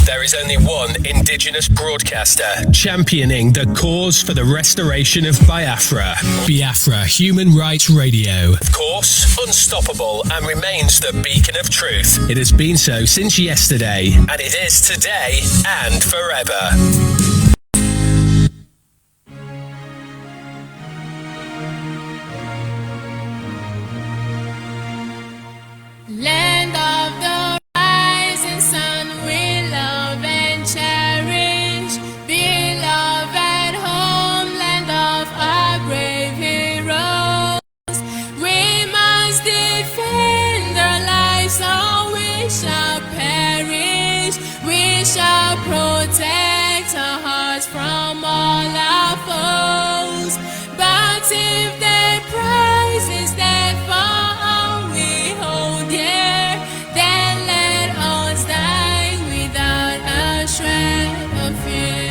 there is only one indigenous broadcaster championing the cause for the restoration of Biafra. Biafra Human Rights Radio. Of course, unstoppable and remains the beacon of truth. It has been so since yesterday, and it is today and forever. Land of the rising sun, we love and cherish. Beloved homeland of our brave heroes. We must defend our lives or we shall perish. We shall protect our hearts from all our foes. But if their prize is death for all we hold dear, then let us die without a shred of fear.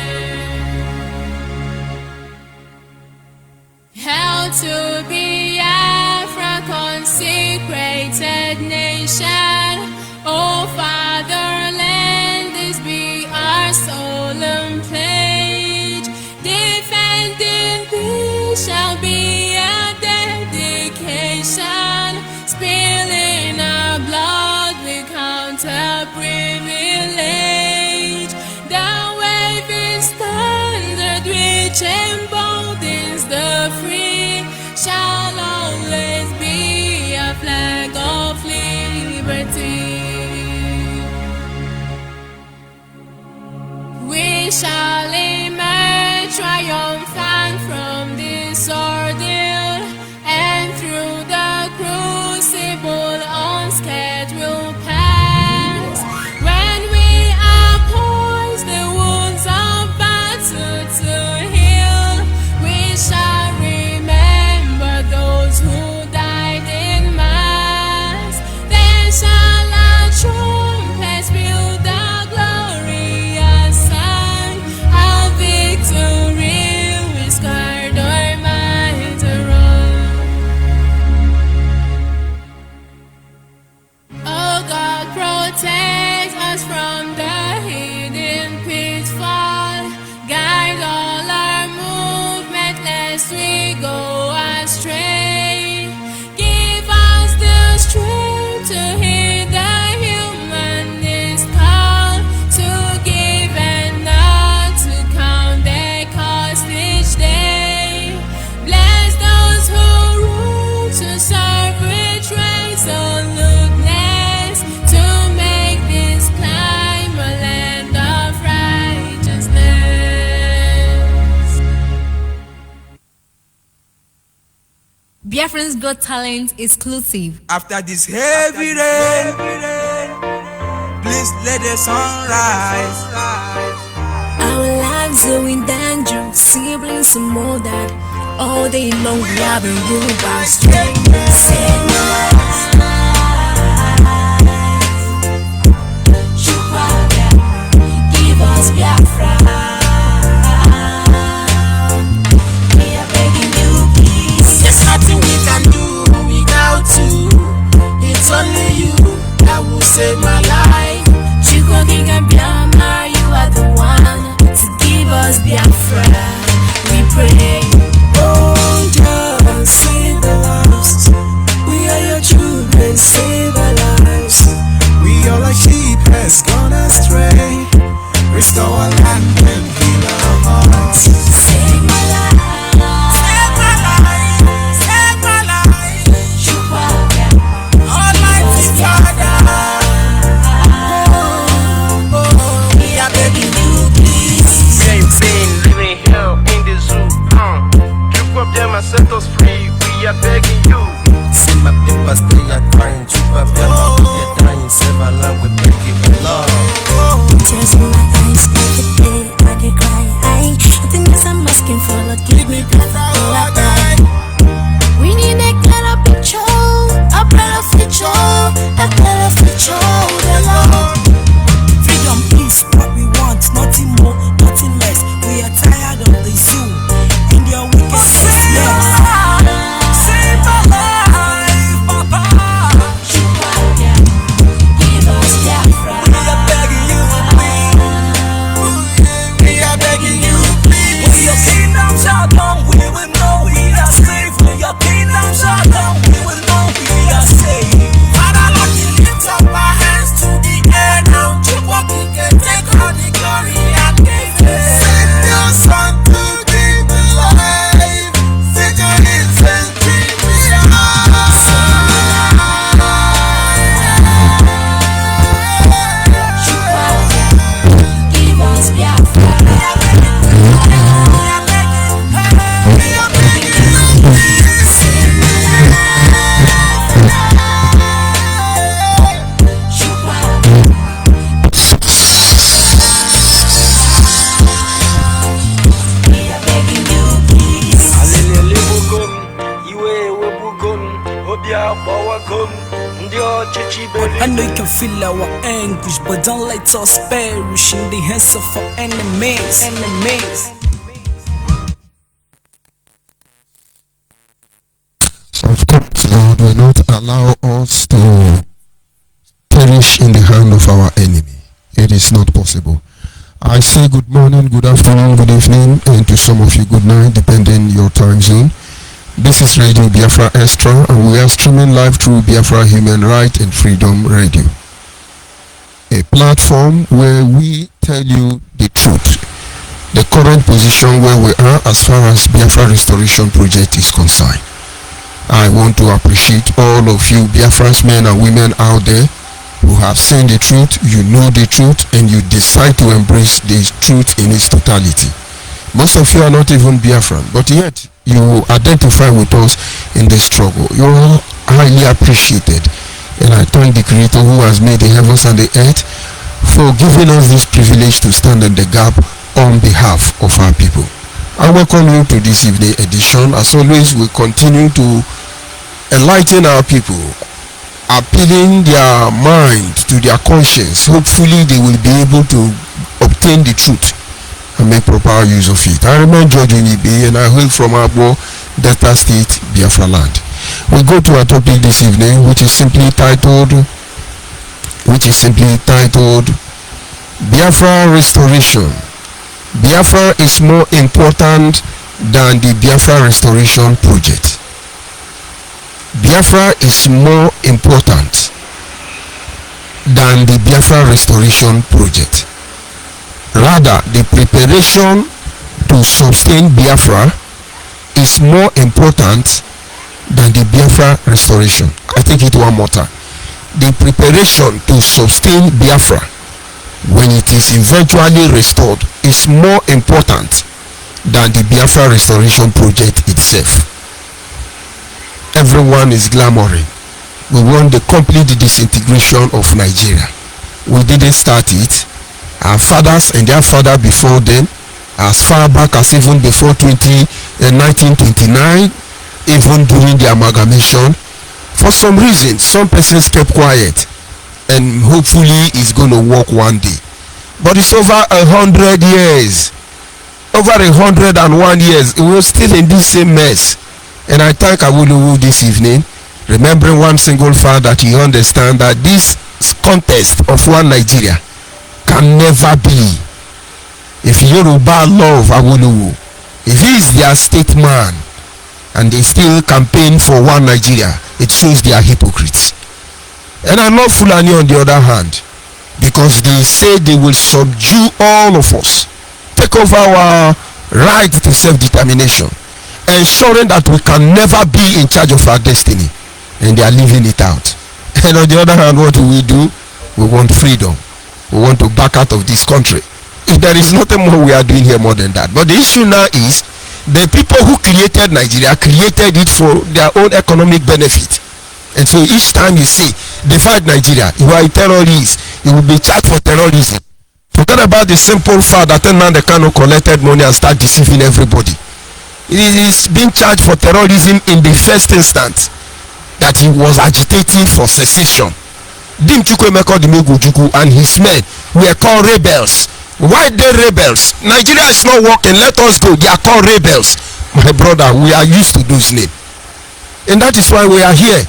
Held to Biafra, consecrated nation, O fatherland, this be our solemn pledge. Defending peace shall be a dedication. Spilling our blood we count a privilege. The waving standard which emboldens the free shall always be a flag of liberty. We shall emerge triumphant from this ordeal, and through the crucible unscathed we'll pass. When we are poised the wounds of battle to heal, we shall remember those who died in mass. Then shall our trumpets build the glorious sign of victory. We scarred our minds around. Oh God, protect us from the hidden pitfall. Guide all our movement lest we go astray. Give us the strength to hear the humanist call, to give and not to count their cost each day. Bless those who rule to serve with resoluteness, to make this climb a land of righteousness. Biafran's Got Talent exclusive. After this heavy rain, please let the sun rise. Our lives are in danger, siblings and more that all day long we have been ruled by strangers. Save my life. Give us Biafra. We are begging you, please. There's nothing we can do without you. It's only you that will save my life. Chukwu King Biafra, you are the one to give us Biafra. We pray. Oh, just save the lost. We are your children, save our lives. We all like sheep has gone astray. Restore our land and heal our hearts. Save my life. Save my life. Save my life. Chukwu Almighty Father. We are begging you, please. Same thing, living here in the zoo. I know you can feel our anguish, but don't let us perish in the hands of our enemies. Of course, Lord will not allow us to perish in the hand of our enemy. It is not possible. I say good morning, good afternoon, good evening, and to some of you good night, depending your time zone. This is Radio Biafra Extra, and we are streaming live through Biafra Human Rights and Freedom Radio, a platform where we tell you the truth, the current position where we are as far as Biafra Restoration Project is concerned. I want to appreciate all of you Biafran's men and women out there who have seen the truth, you know the truth, and you decide to embrace the truth in its totality. Most of you are not even Biafran, but yet you identify with us in the struggle. You are highly appreciated, and I thank the Creator who has made the heavens and the earth for giving us this privilege to stand in the gap on behalf of our people. I welcome you to this evening edition. As always, we continue to enlighten our people, appealing their mind to their conscience. Hopefully they will be able to obtain the truth and make proper use of it. I remain George ONYIBE, and I hail from Abo, Delta State, Biafra land. We go to our topic this evening, which is simply titled Biafra Restoration. Biafra is more important than the Biafra Restoration Project. Biafra is more important than the Biafra Restoration Project. Rather, the preparation to sustain Biafra is more important than the Biafra Restoration. I take it one more time. The preparation to sustain Biafra when it is eventually restored is more important than the Biafra Restoration Project itself. Everyone is clamoring. We want the complete disintegration of Nigeria. We didn't start it. Our fathers and their father before them, as far back as even before 1929, even during the amalgamation, for some reason, some persons kept quiet, and hopefully it's going to work one day. But it's over 100 years, over 101 years, we're still in this same mess. And I thank Awolowo this evening, remembering one single fact, that he understands that this contest of one Nigeria can never be. If Yoruba love Awolowo, if he is their statesman and they still campaign for one Nigeria, it shows they are hypocrites. And I love Fulani on the other hand, because they say they will subdue all of us, take over our right to self-determination, ensuring that we can never be in charge of our destiny, and they are living it out. And on the other hand, what do? We want freedom. We want to back out of this country. There is nothing more we are doing here more than that. But the issue now is the people who created Nigeria created it for their own economic benefit. And so each time you say divide Nigeria, you are a terrorist, you will be charged for terrorism. Forget about the simple fact that Nnamdi Kanu collected money and started deceiving everybody. It is being charged for terrorism in the first instance, that he was agitating for secession. Dim Chukwuemeka Odumegwu and his men were called rebels. Why they rebels? Nigeria is not working, let us go. They are called rebels. My brother, we are used to those names, and that is why we are here.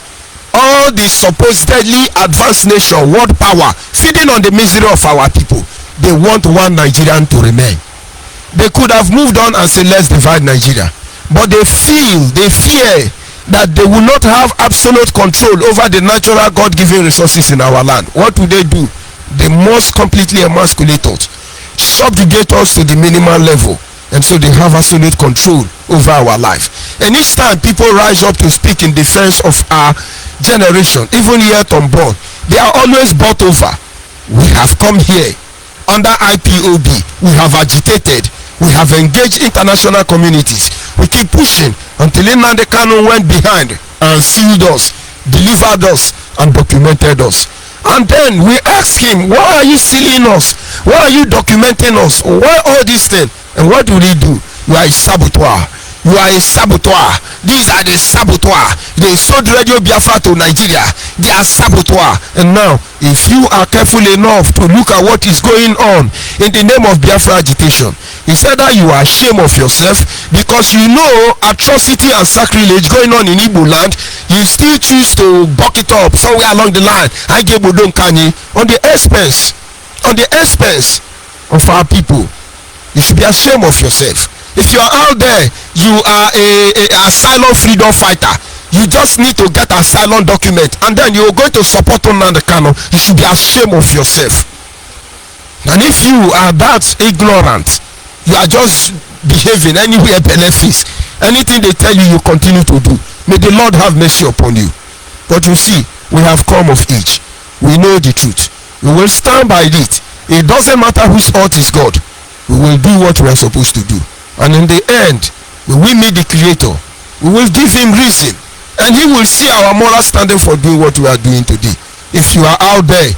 All the supposedly advanced nation, world power, feeding on the misery of our people, they want one Nigerian to remain. They could have moved on and said let's divide Nigeria, but they fear that they will not have absolute control over the natural God-given resources in our land. What do? They must completely emasculate us, subjugate us to the minimal level, and so they have absolute control over our life. And each time people rise up to speak in defense of our generation, even yet unborn, they are always bought over. We have come here under IPOB, we have agitated, we have engaged international communities, we keep pushing until Nnamdi Kanu went behind and sealed us, delivered us, and documented us. And then we ask him, why are you sealing us? Why are you documenting us? Why all these things? And what do? We are a saboteur. You are a saboteur. These are the saboteur. They sold Radio Biafra to Nigeria. They are saboteur. And now, if you are careful enough to look at what is going on in the name of Biafra agitation, it's either you are ashamed of yourself because you know atrocity and sacrilege going on in Igbo land, you still choose to buck it up somewhere along the line. I gave Bodon Kanye on the expense of our people. You should be ashamed of yourself. If you are out there, you are a asylum freedom fighter. You just need to get asylum document, and then you are going to support Nnamdi Kanu. You should be ashamed of yourself. And if you are that ignorant, you are just behaving anywhere benefits. Anything they tell you, you continue to do. May the Lord have mercy upon you. But you see, we have come of age. We know the truth. We will stand by it. It doesn't matter whose heart is God. We will do what we are supposed to do. And in the end, when we meet the Creator, we will give him reason, and he will see our moral standing for doing what we are doing today. If you are out there,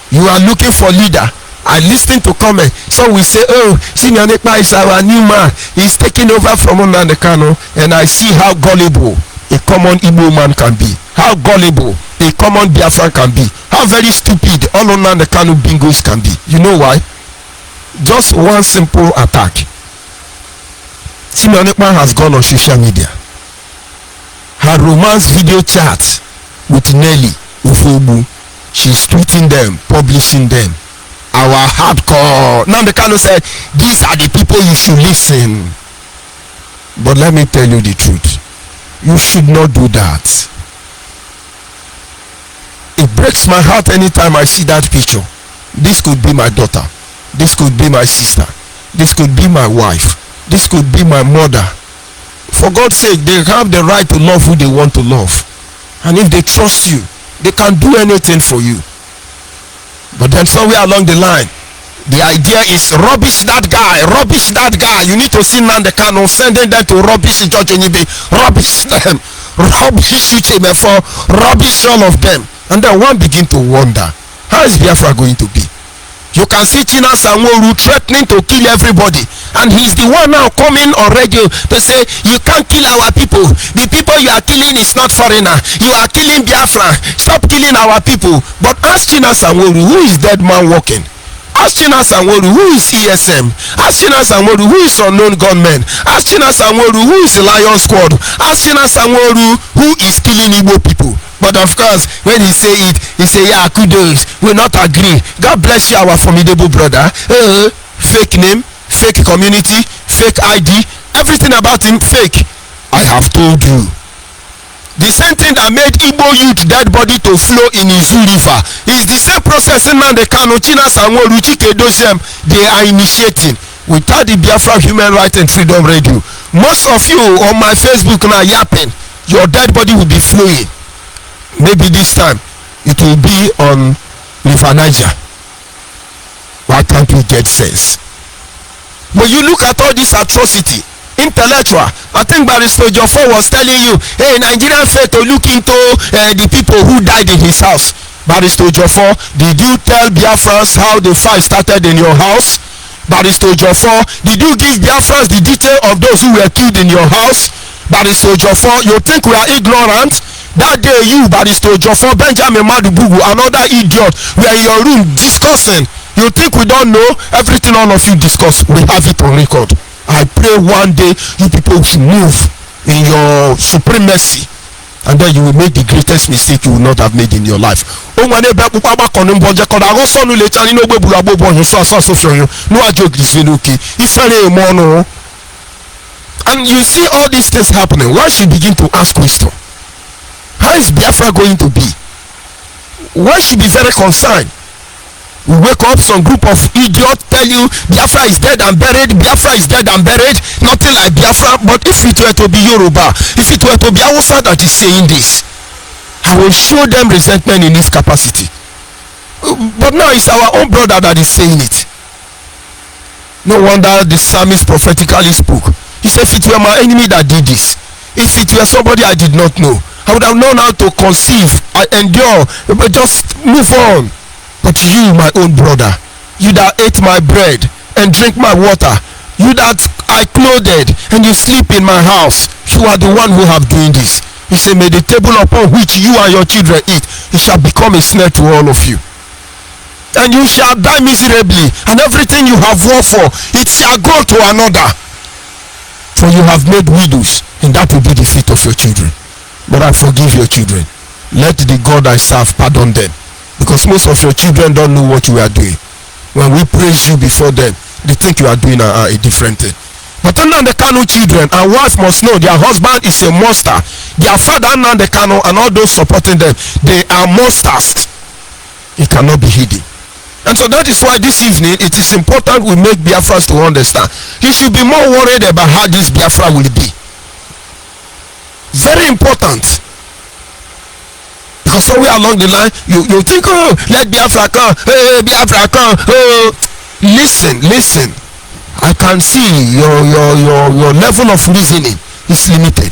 you are looking for leader, I listen to comment. Some will say, oh, Senior Nekpa is our new man. He's taking over from Nnamdi Kanu. And I see how gullible a common Igbo man can be. How gullible a common Biafran can be. How very stupid all Nnamdi Kanu bingos can be. You know why? Just one simple attack. Senior Nekpa has gone on social media. Her romance video chat with Nelly Ufobu, she's tweeting them, publishing them. Our hardcore. Now the Kanu said, these are the people you should listen. But let me tell you the truth. You should not do that. It breaks my heart anytime I see that picture. This could be my daughter. This could be my sister. This could be my wife. This could be my mother. For God's sake, they have the right to love who they want to love. And if they trust you, they can do anything for you. But then somewhere along the line, the idea is rubbish that guy, rubbish that guy. You need to see Nnamdi Kanu sending them to rubbish George ONYIBE, rubbish them, rubbish Uchemefor, rubbish all of them. And then one begin to wonder, how is Biafra going to be? You can see China Sanwo-Olu threatening to kill everybody, and he's the one now coming on radio to say you can't kill our people. The people you are killing is not foreigner. You are killing Biafra. Stop killing our people. But ask China Sanwo-Olu, who is dead man walking? Ask China Sanwo-Olu, who is ESM? Ask China Sanwo-Olu, who is unknown gunmen? Ask China Sanwo-Olu, who is the Lion Squad? Ask China Sanwo-Olu, who is killing Igbo people? But of course, when he say it, he say, yeah, kudos, we not agree. God bless you, our formidable brother. Fake name, fake community, fake ID, everything about him fake. I have told you. The same thing that made Igbo youth dead body to flow in Izu River is the same process in Nnamdi Kanu, China Sanwo-Olu, Chike Dozem they are initiating without the Biafra Human Rights and Freedom Radio. Most of you on my Facebook now yapping, your dead body will be flowing. Maybe this time it will be on River Niger. Why can't we get sense? But you look at all this atrocity, intellectual. I think Barrister Jofo was telling you, hey, Nigerian failed to look into the people who died in his house. Barrister Jofo, did you tell Biafrans how the fight started in your house? Barrister Jofo, did you give Biafrans the detail of those who were killed in your house? Barrister Jofo, you think we are ignorant? That day you, Barrister Jofo, Benjamin Madubugu, another idiot, were in your room discussing. You think we don't know? Everything all of you discuss, we have it on record. I pray one day you people should move in your supremacy, and then you will make the greatest mistake you will not have made in your life. And you see all these things happening. One should begin to ask question. How is Biafra going to be? One should be very concerned. We wake up, some group of idiots tell you Biafra is dead and buried, Biafra is dead and buried, nothing like Biafra. But if it were to be Yoruba, if it were to be Hausa that is saying this, I will show them resentment in this capacity. But now it's our own brother that is saying it. No wonder the psalmist prophetically spoke. He said, if it were my enemy that did this, if it were somebody I did not know, I would have known how to conceive, I endure, but just move on. But you, my own brother, you that ate my bread and drink my water, you that I clothed and you sleep in my house, you are the one who have doing this. He said, may the table upon which you and your children eat, it shall become a snare to all of you. And you shall die miserably, and everything you have worked for, it shall go to another. For you have made widows, and that will be the fate of your children. But I forgive your children. Let the God I serve pardon them. Because most of your children don't know what you are doing. When we praise you before them, they think you are doing a different thing. But the Kanu children and wife must know their husband is a monster. Their father Nnamdi Kanu and all those supporting them, they are monsters. It cannot be hidden. And so that is why this evening it is important we make Biafras to understand. You should be more worried about how this Biafra will be. Very important. Because somewhere along the line you think, oh, let Biafra come, Biafra come, oh. Listen. I can see your level of reasoning is limited.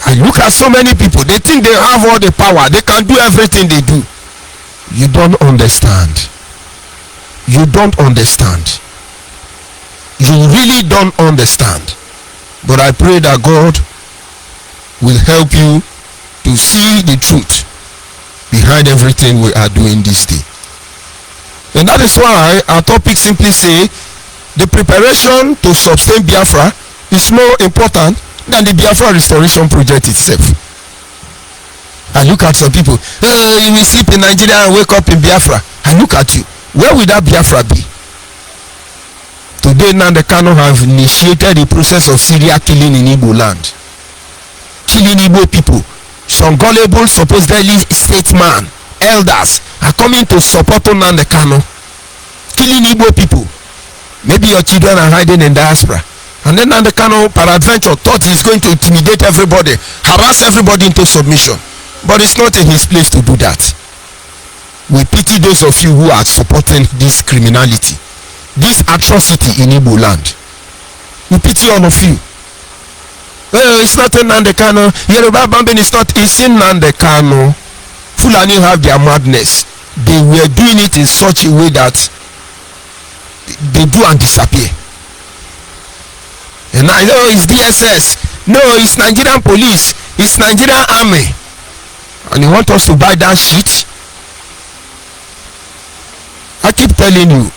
I look at so many people, they think they have all the power, they can do everything they do. You don't understand. You don't understand. You really don't understand. But I pray that God will help you to see the truth behind everything we are doing this day. And that is why our topic simply say the preparation to sustain Biafra is more important than the Biafra restoration project itself. I look at some people, you will sleep in Nigeria and wake up in Biafra. I look at you, where will that Biafra be? Today Nnamdi Kanu have initiated the process of serial killing in Igbo land. Killing Igbo people. Some gullible supposedly statesmen, elders are coming to support Nnamdi Kanu, killing Igbo people. Maybe your children are hiding in diaspora, and then Nnamdi Kanu peradventure thought he's going to intimidate everybody, harass everybody into submission. But it's not in his place to do that. We pity those of you who are supporting this criminality, this atrocity in Igbo land. We pity all of you. Well, it's not Nnamdi Kanu. Yoruba bombing is not. It's in Nnamdi Kanu. Fulani have their madness. They were doing it in such a way that they do and disappear. And I know it's DSS. No, it's Nigerian police. It's Nigerian army. And you want us to buy that shit? I keep telling you.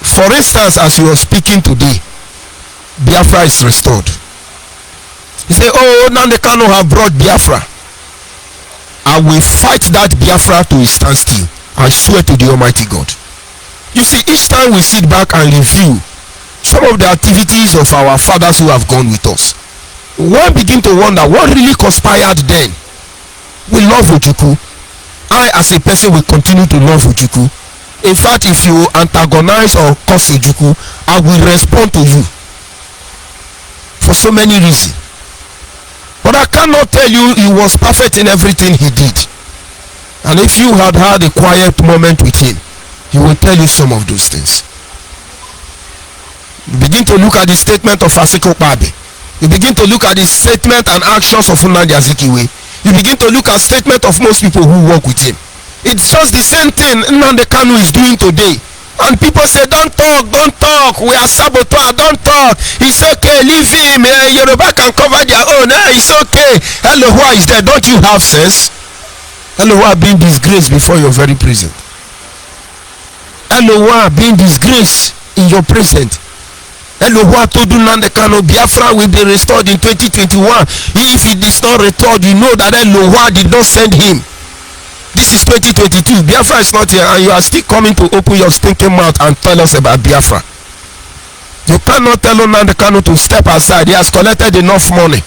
For instance, as you are speaking today, Biafra is restored. You say, oh, Nnamdi Kanu have brought Biafra. I will fight that Biafra to a standstill. I swear to the Almighty God. You see, each time we sit back and review some of the activities of our fathers who have gone with us, one begin to wonder what really conspired then. We love Ojukwu. I as a person will continue to love Ojukwu. In fact, if you antagonize or curse Ojukwu, I will respond to you for so many reasons. But I cannot tell you he was perfect in everything he did. And if you had had a quiet moment with him, he will tell you some of those things. You begin to look at the statement of Asiko Kpabe. You begin to look at the statement and actions of Nnamdi Azikiwe. You begin to look at statement of most people who work with him. It's just the same thing Nnamdi Kanu is doing today. And people say, don't talk, we are saboteur, don't talk, it's okay, leave him, Yoruba can cover their own, it's okay. Elohua is there, don't you have sense? Elohua being disgraced before your very present. Elohua being disgraced in your present. Elohua told Nnamdi Kanu Biafra will be restored in 2021. If it is not restored, you know that Elohua did not send him. This is 2022. Biafra is not here, and you are still coming to open your stinking mouth and tell us about Biafra. You cannot tell Nnamdi Kanu to step aside. He has collected enough money.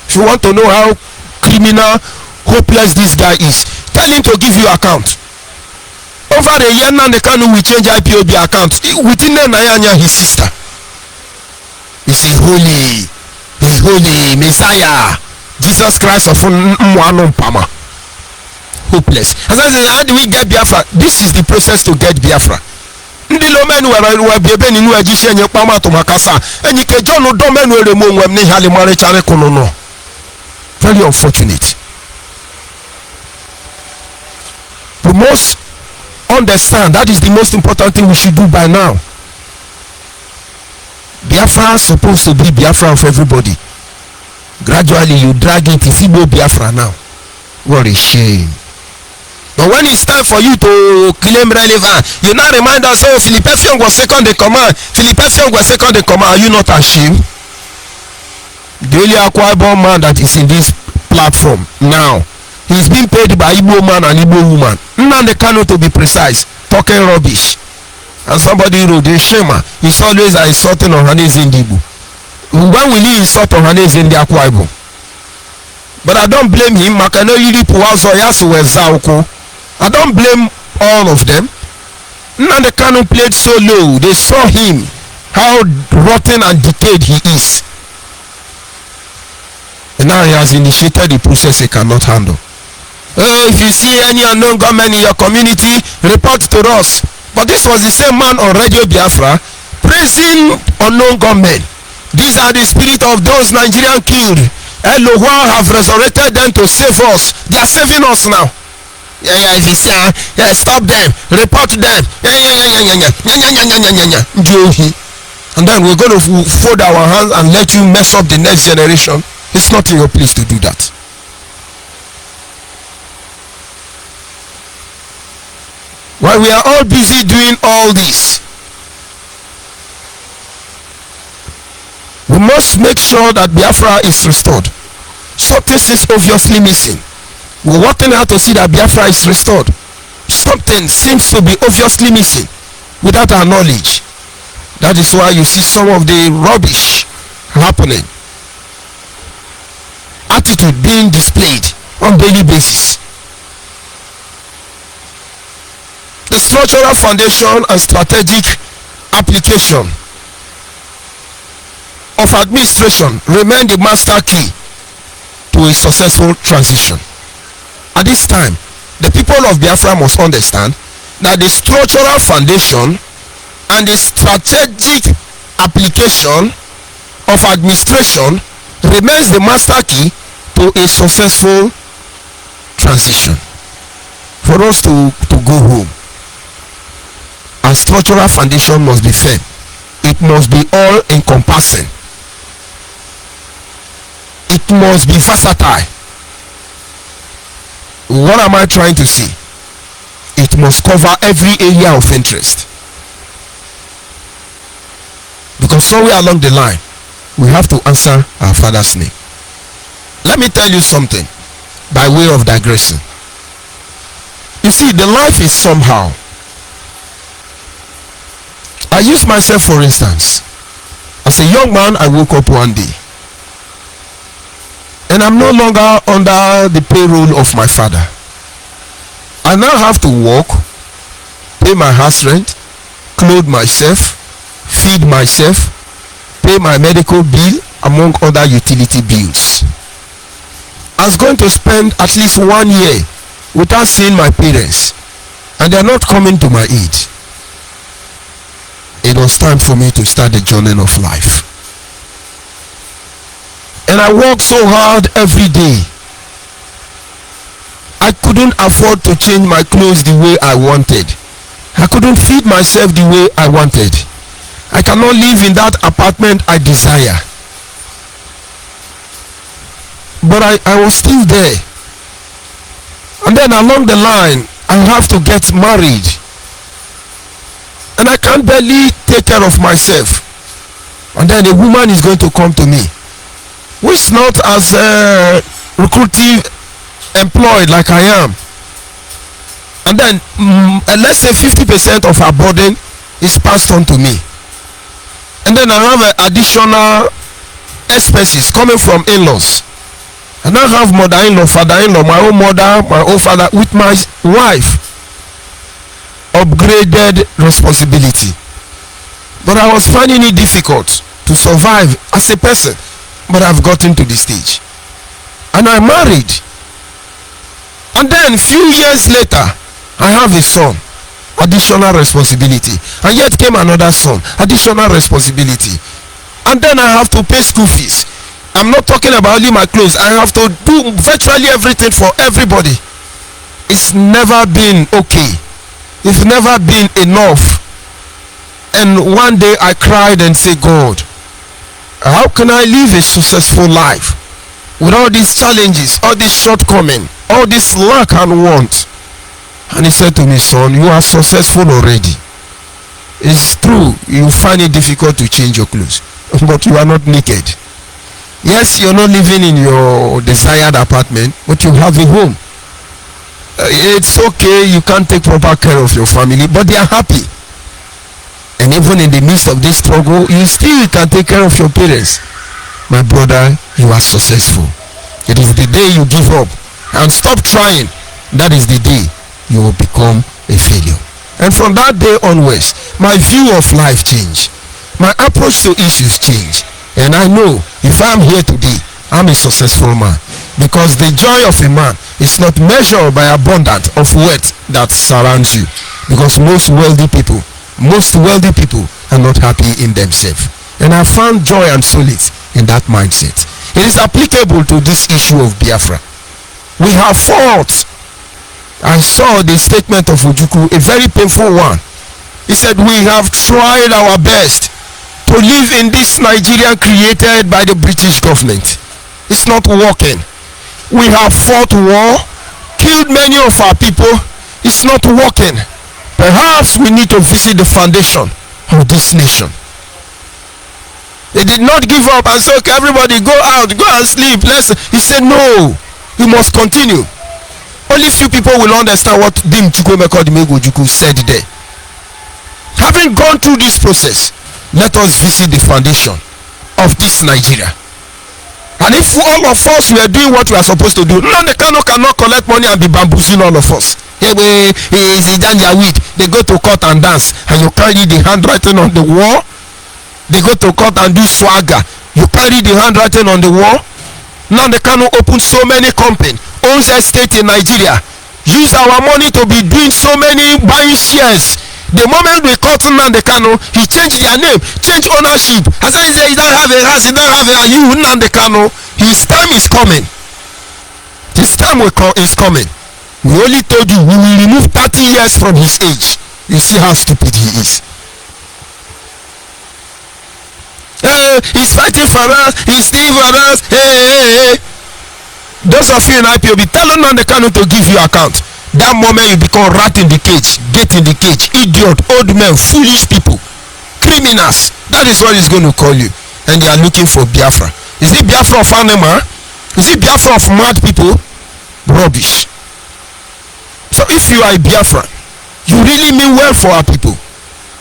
If you want to know how criminal, hopeless this guy is, tell him to give you account. Over a year, Nnamdi Kanu will change IPOB account. Within Nayanya, his sister. He's holy Messiah, Jesus Christ of Pama. Hopeless. As I said, how do we get Biafra? This is the process to get Biafra. Ndị lomen were bebe ni nu ejisi enye kpama to makasa. Enyi ke John domen were mo nwem ni hali mare chare kono no. Very unfortunate. We must understand that is the most important thing we should do by now. Biafra is supposed to be Biafra of everybody. Gradually you drag it, it's Igbo Biafra now. What a shame. But when it's time for you to claim relevance, you now remind us, oh, Philip Effiong was second in command. Philip Effiong was second in command. Are you not ashamed? The only Akwa Ibom man that is in this platform now, he's being paid by Igbo man and Igbo woman. Nnamdi Kanu, to be precise, talking rubbish. And somebody wrote, a shamer, he's always insulting Ohanes in Igbo. When will he insult Ohanes in the Akwa Ibom? But I don't blame him. I don't blame all of them. Nnamdi Kanu played so low. They saw him, how rotten and decayed he is. And now he has initiated the process he cannot handle. Oh, if you see any unknown government in your community, report to us. But this was the same man on Radio Biafra praising unknown government. These are the spirit of those Nigerian killed. Elohua have resurrected them to save us. They are saving us now. If you see, stop them, report them. And then we're going to fold our hands and let you mess up the next generation. It's not in your place to do that. While we are all busy doing all this, we must make sure that Biafra is restored. Something is obviously missing. We're working hard to see that Biafra is restored. Something seems to be obviously missing without our knowledge. That is why you see some of the rubbish happening. Attitude being displayed on daily basis. The structural foundation and strategic application of administration remain the master key to a successful transition. At this time, the people of Biafra must understand that the structural foundation and the strategic application of administration remains the master key to a successful transition. For us to go home, our structural foundation must be firm. It must be all encompassing. It must be versatile. What am I trying to say? It must cover every area of interest. Because somewhere along the line, we have to answer our Father's name. Let me tell you something by way of digressing. You see, the life is somehow. I use myself for instance. As a young man, I woke up one day and I'm no longer under the payroll of my father. I now have to work, pay my house rent, clothe myself, feed myself, pay my medical bill, among other utility bills. I was going to spend at least 1 year without seeing my parents, and they are not coming to my aid. It was time for me to start the journey of life. And I worked so hard every day. I couldn't afford to change my clothes the way I wanted. I couldn't feed myself the way I wanted. I cannot live in that apartment I desire. But I was still there. And then along the line, I have to get married. And I can't barely take care of myself. And then a woman is going to come to me, who is not as recruitive employed like I am. And then let's say 50% of her burden is passed on to me. And then I have additional expenses coming from in-laws. And I have mother-in-law, father-in-law, my own mother, my own father, with my wife. Upgraded responsibility. But I was finding it difficult to survive as a person. But I've gotten to this stage. And I married. And then few years later, I have a son. Additional responsibility. And yet came another son. Additional responsibility. And then I have to pay school fees. I'm not talking about only my clothes. I have to do virtually everything for everybody. It's never been okay. It's never been enough. And one day I cried and said, God, How can I live a successful life with all these challenges, all this shortcoming, all this lack and want? And he said to me, son, you are successful already. It's true, you find it difficult to change your clothes, but you are not naked. Yes, you're not living in your desired apartment, but you have a home. It's okay, you can't take proper care of your family, but they are happy. And even in the midst of this struggle, you still can take care of your parents. My brother, you are successful. It is the day you give up and stop trying, that is the day you will become a failure. And from that day onwards, my view of life changed. My approach to issues changed. And I know if I'm here today, I'm a successful man. Because the joy of a man is not measured by abundance of wealth that surrounds you. Because most wealthy people are not happy in themselves. And I found joy and solace in that mindset. It is applicable to this issue of Biafra. We have fought. I saw the statement of Ojukwu, a very painful one. He said, we have tried our best to live in this Nigeria created by the British government. It's not working. We have fought war, killed many of our people. It's not working. Perhaps we need to visit the foundation of this nation. They did not give up and say, okay, everybody go out, go and sleep. He said, no, you must continue. Only few people will understand what Dim Chukwemeka Ojukwu said there. Having gone through this process, let us visit the foundation of this Nigeria. And if all of us were doing what we are supposed to do, Nnamdi Kanu cannot collect money and be bamboozling all of us. They go to court and dance, and you carry the handwriting on the wall. They go to court and do swagger. You carry the handwriting on the wall. Nnamdi Kanu opened so many companies, owns estate in Nigeria, use our money to be doing so many buying shares. The moment we caught Nnamdi Kanu, he changed their name, changed ownership. I said he don't have a house, he don't have a you Nnamdi Kanu. His time is coming. His time is coming. We only told you we will remove 30 years from his age. You see how stupid he is. He's fighting for us, he's stealing for us. Hey. Those of you in IPOB, tell Nnamdi Kanu to give you account. That moment you become rat in the cage, get in the cage, idiot, old men, foolish people, criminals. That is what he's going to call you. And they are looking for Biafra. Is it Biafra of animal? Is it Biafra of mad people? Rubbish. So if you are a Biafra, you really mean well for our people.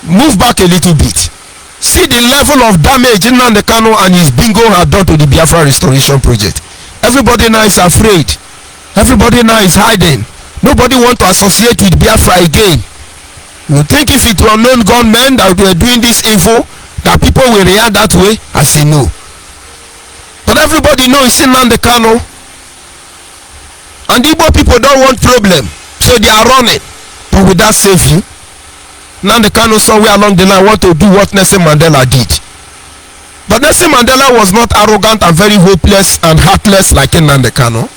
Move back a little bit. See the level of damage Nnamdi Kanu and his bingo have done to the Biafra restoration project. Everybody now is afraid. Everybody now is hiding. Nobody want to associate with Biafra again. You think if it were unknown gunmen that were doing this info, that people will react that way? I say no. But everybody knows it's Nnamdi Kanu. And Igbo people don't want problem, so they are running. But will that save you? Nnamdi Kanu somewhere along the line want to do what Nelson Mandela did. But Nelson Mandela was not arrogant and very hopeless and heartless like Nnamdi Kanu.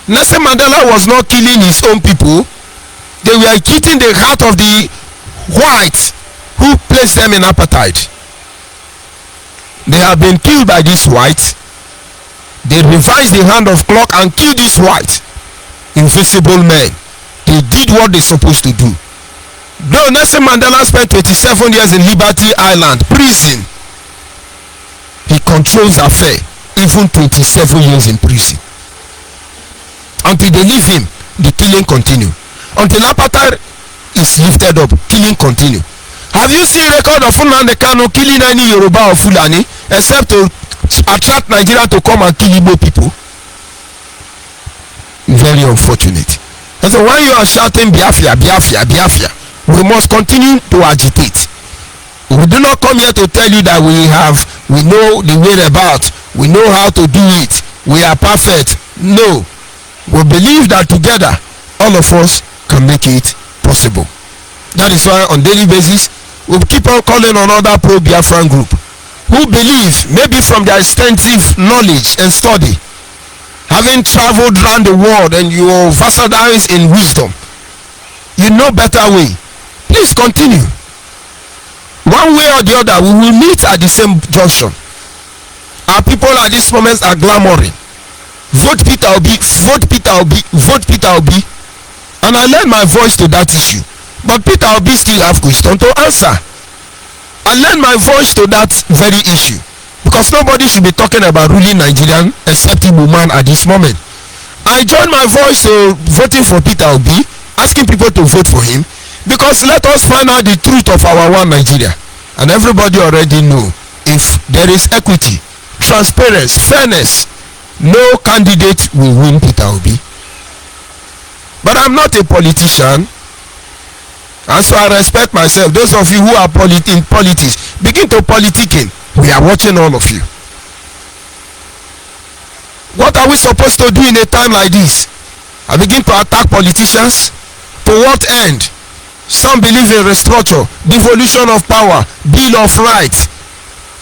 Nelson Mandela was not killing his own people. They were cheating the heart of the whites who placed them in apartheid. They have been killed by these whites. They revised the hand of clock and killed these whites. Invisible men. They did what they're supposed to do. Though Nelson Mandela spent 27 years in Liberty Island prison, he controls affairs, even 27 years in prison. Until they leave him, the killing continue. Until apartheid is lifted up, killing continue. Have you seen record of Nnamdi Kanu killing any Yoruba or Fulani except to attract Nigeria to come and kill Igbo people? Very unfortunate. And so when you are shouting Biafra, Biafra, Biafra, we must continue to agitate. We do not come here to tell you that we know the way about, we know how to do it, we are perfect. No. We believe that together all of us can make it possible. That is why on daily basis we keep on calling on other pro-Biafran group who believe, maybe from their extensive knowledge and study, having traveled around the world and you are versatile in wisdom, you know better way. Please continue. One way or the other we will meet at the same junction. Our people at this moment are clamoring, vote Peter Obi, vote Peter Obi, vote Peter Obi. And I lend my voice to that issue, but Peter Obi still have question to answer. I lend my voice to that very issue, because nobody should be talking about ruling Nigerian except Igbo man at this moment. I join my voice to voting for Peter Obi, asking people to vote for him, because let us find out the truth of our one Nigeria. And everybody already know, if there is equity, transparency, fairness, no candidate will win Peter Obi. But I'm not a politician, and so I respect myself. Those of you who are in politics, begin to politicking. We are watching all of you. What are we supposed to do in a time like this? I begin to attack politicians. To what end? Some believe in restructure, devolution of power, bill of rights,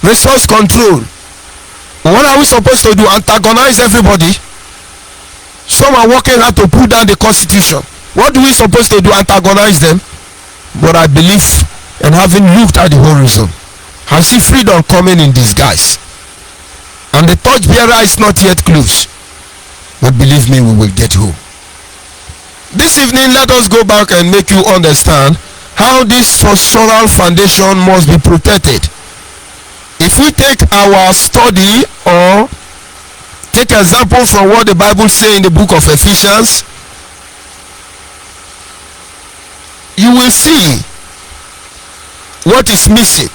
resource control. What are we supposed to do? Antagonize everybody? Some are working hard to pull down the constitution. What are we supposed to do? Antagonize them? But I believe, and having looked at the horizon, I see freedom coming in disguise. And the torch bearer is not yet close. But believe me, we will get home. This evening, let us go back and make you understand how this structural foundation must be protected. If we take our study or take example from what the Bible says in the book of Ephesians, you will see what is missing.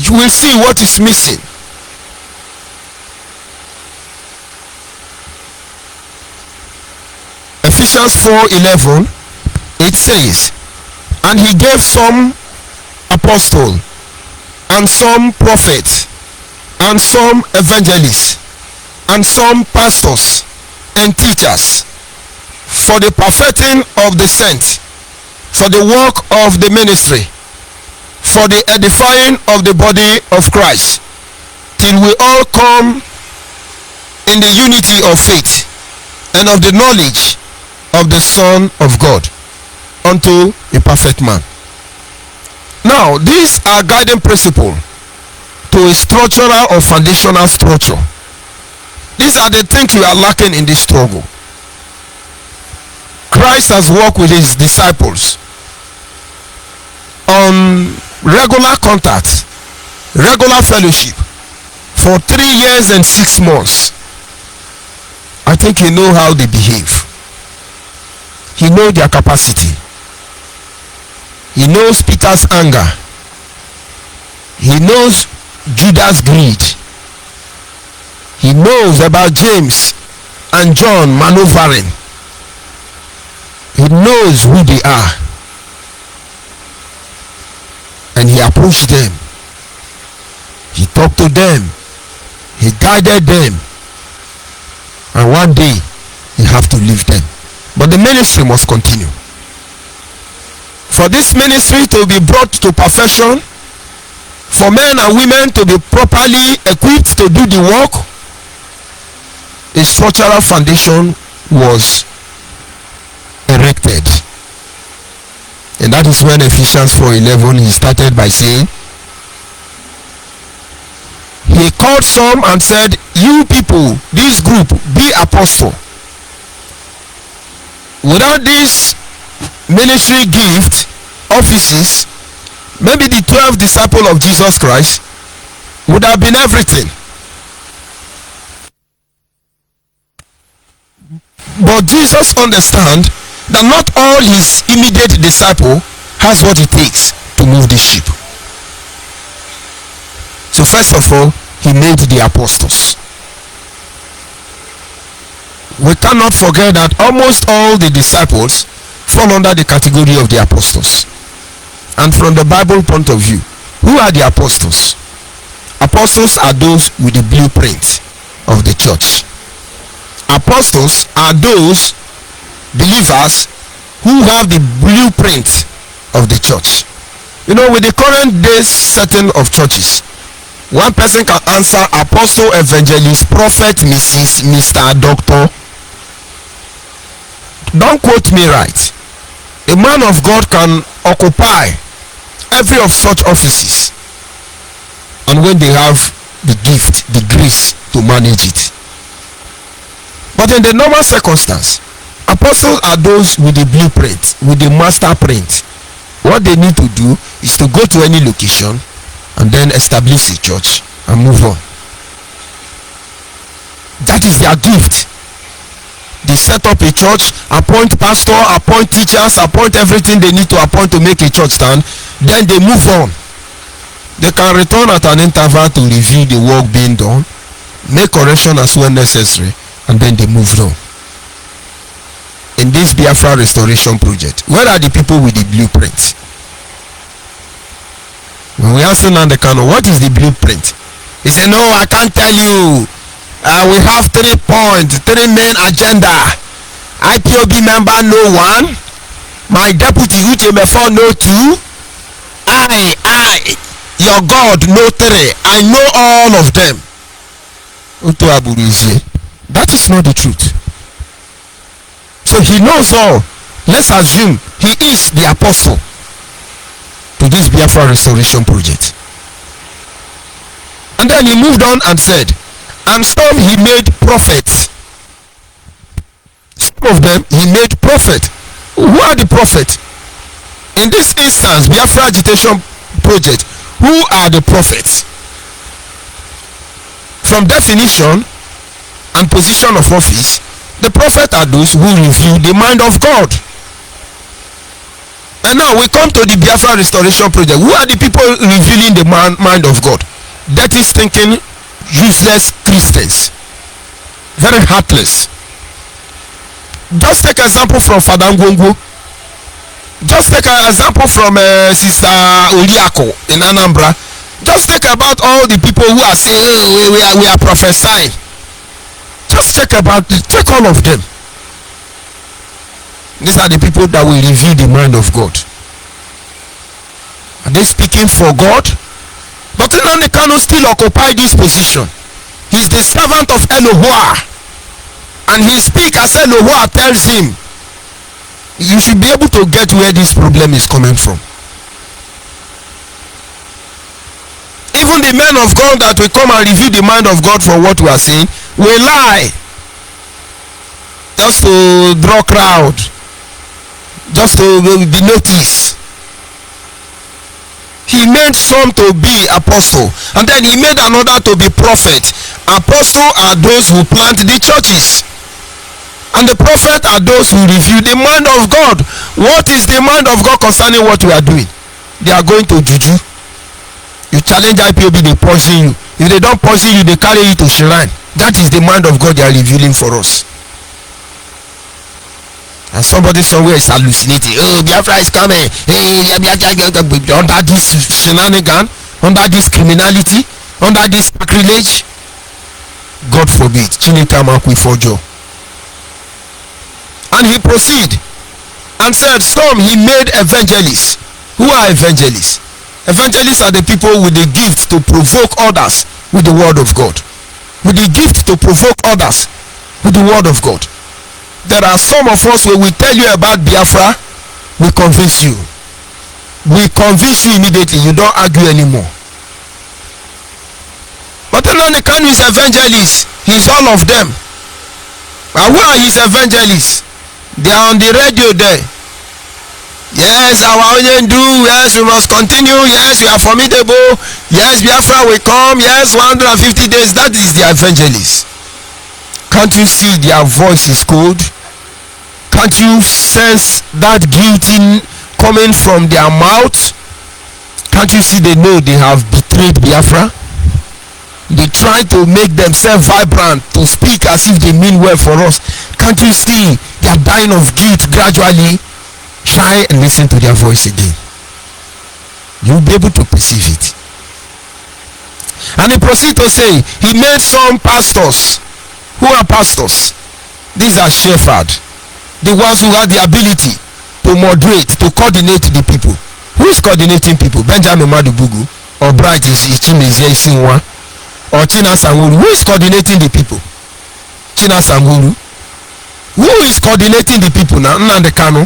You will see what is missing. Ephesians 4:11, it says, and he gave some apostle, and some prophets, and some evangelists, and some pastors and teachers, for the perfecting of the saints, for the work of the ministry, for the edifying of the body of Christ, till we all come in the unity of faith and of the knowledge of the Son of God, unto a perfect man. Now, these are guiding principles to a structural or foundational structure. These are the things we are lacking in this struggle. Christ has worked with his disciples on regular contact, regular fellowship for 3 years and 6 months. I think you know how they behave. He knows their capacity. He knows Peter's anger. He knows Judas' greed. He knows about James and John maneuvering. He knows who they are. And he approached them. He talked to them. He guided them. And one day, he have to leave them. But the ministry must continue. For this ministry to be brought to perfection, for men and women to be properly equipped to do the work, a structural foundation was erected. And that is when Ephesians 4:11, he started by saying, he called some and said, you people, this group, be apostle. Without this ministry gift, offices, maybe the 12 disciples of Jesus Christ would have been everything. But Jesus understands that not all his immediate disciple has what it takes to move the ship. So first of all, he made the apostles. We cannot forget that almost all the disciples fall under the category of the apostles. And from the Bible point of view, who are the apostles? Apostles are those with the blueprint of the church. Apostles are those believers who have the blueprint of the church. You know, with the current day setting of churches, one person can answer apostle, evangelist, prophet, Mrs., Mr., doctor. Don't quote me right. A man of God can occupy every of such offices, and when they have the gift, the grace to manage it. But in the normal circumstance, apostles are those with the blueprint, with the master print. What they need to do is to go to any location and then establish a church and move on. That is their gift. They set up a church, appoint pastor, appoint teachers, appoint everything they need to appoint to make a church stand. Then they move on. They can return at an interval to review the work being done, make correction as when necessary, and then they moved on. In this Biafra restoration project, where are the people with the blueprint? When we ask Nnamdi Kanu, what is the blueprint? He said, no, I can't tell you. We have 3 points, 3 main agenda. IPOB member no 1, my deputy Uchemefo no 2, I, your God no 3. I know all of them. That is not the truth. So he knows all. Let's assume he is the apostle to this Biafra restoration project. And then he moved on and said, and some he made prophets. Some of them he made prophet. Who are the prophets? In this instance, Biafra agitation project, who are the prophets? From definition and position of office, the prophets are those who reveal the mind of God. And now we come to the Biafra restoration project. Who are the people revealing the mind of God? Dirty, stinking, useless Christians. Very heartless. Just take an example from Father Ngongo. Just take an example from Sister Oliako in Anambra. Just think about all the people who are saying, oh, we are prophesying. Just check all of them. These are the people that will reveal the mind of God. Are they speaking for God? But Nnamdi Kanu still occupy this position. He is the servant of Elohua, and he speaks as Elohua tells him. You should be able to get where this problem is coming from. Even the men of God that will come and reveal the mind of God for what we are saying will lie, just to draw crowd, just to be noticed. He made some to be apostle, and then he made another to be prophet. Apostle are those who plant the churches, and the prophet are those who reveal the mind of God. What is the mind of God concerning what we are doing? They are going to juju. You challenge IPOB, they poison you. If they don't poison you, they carry you to shrine. That is the mind of God they are revealing for us. And somebody somewhere is hallucinating. Oh, Biafra is coming. Hey, under this shenanigan, under this criminality, under this sacrilege. God forbid. And he proceeded and said, some he made evangelists. Who are evangelists? Evangelists are the people with the gift to provoke others with the word of God. With the gift to provoke others with the word of God. There are some of us where we tell you about Biafra, we convince you. We convince you immediately. You don't argue anymore. But Nnamdi Kanu is evangelist. He's all of them. And who are his evangelists? They are on the radio there. Yes, our ONYIBE. Yes, we must continue. Yes, we are formidable. Yes, Biafra will come. Yes, 150 days. That is the evangelist. Can't you see their voice is cold? Can't you sense that guilty coming from their mouth? Can't you see they know they have betrayed Biafra? They try to make themselves vibrant, to speak as if they mean well for us. Can't you see they are dying of guilt gradually? Try and listen to their voice again. You'll be able to perceive it. And he proceeds to say, he made some pastors. Who are pastors? These are shepherds, the ones who have the ability to moderate, to coordinate the people. Who is coordinating people? Benjamin Madubugu or Bright is Ichimezie Isinwa or China Sanguru? Who is coordinating the people? China Sanguru. Who is coordinating the people now? Nnamdi Kanu.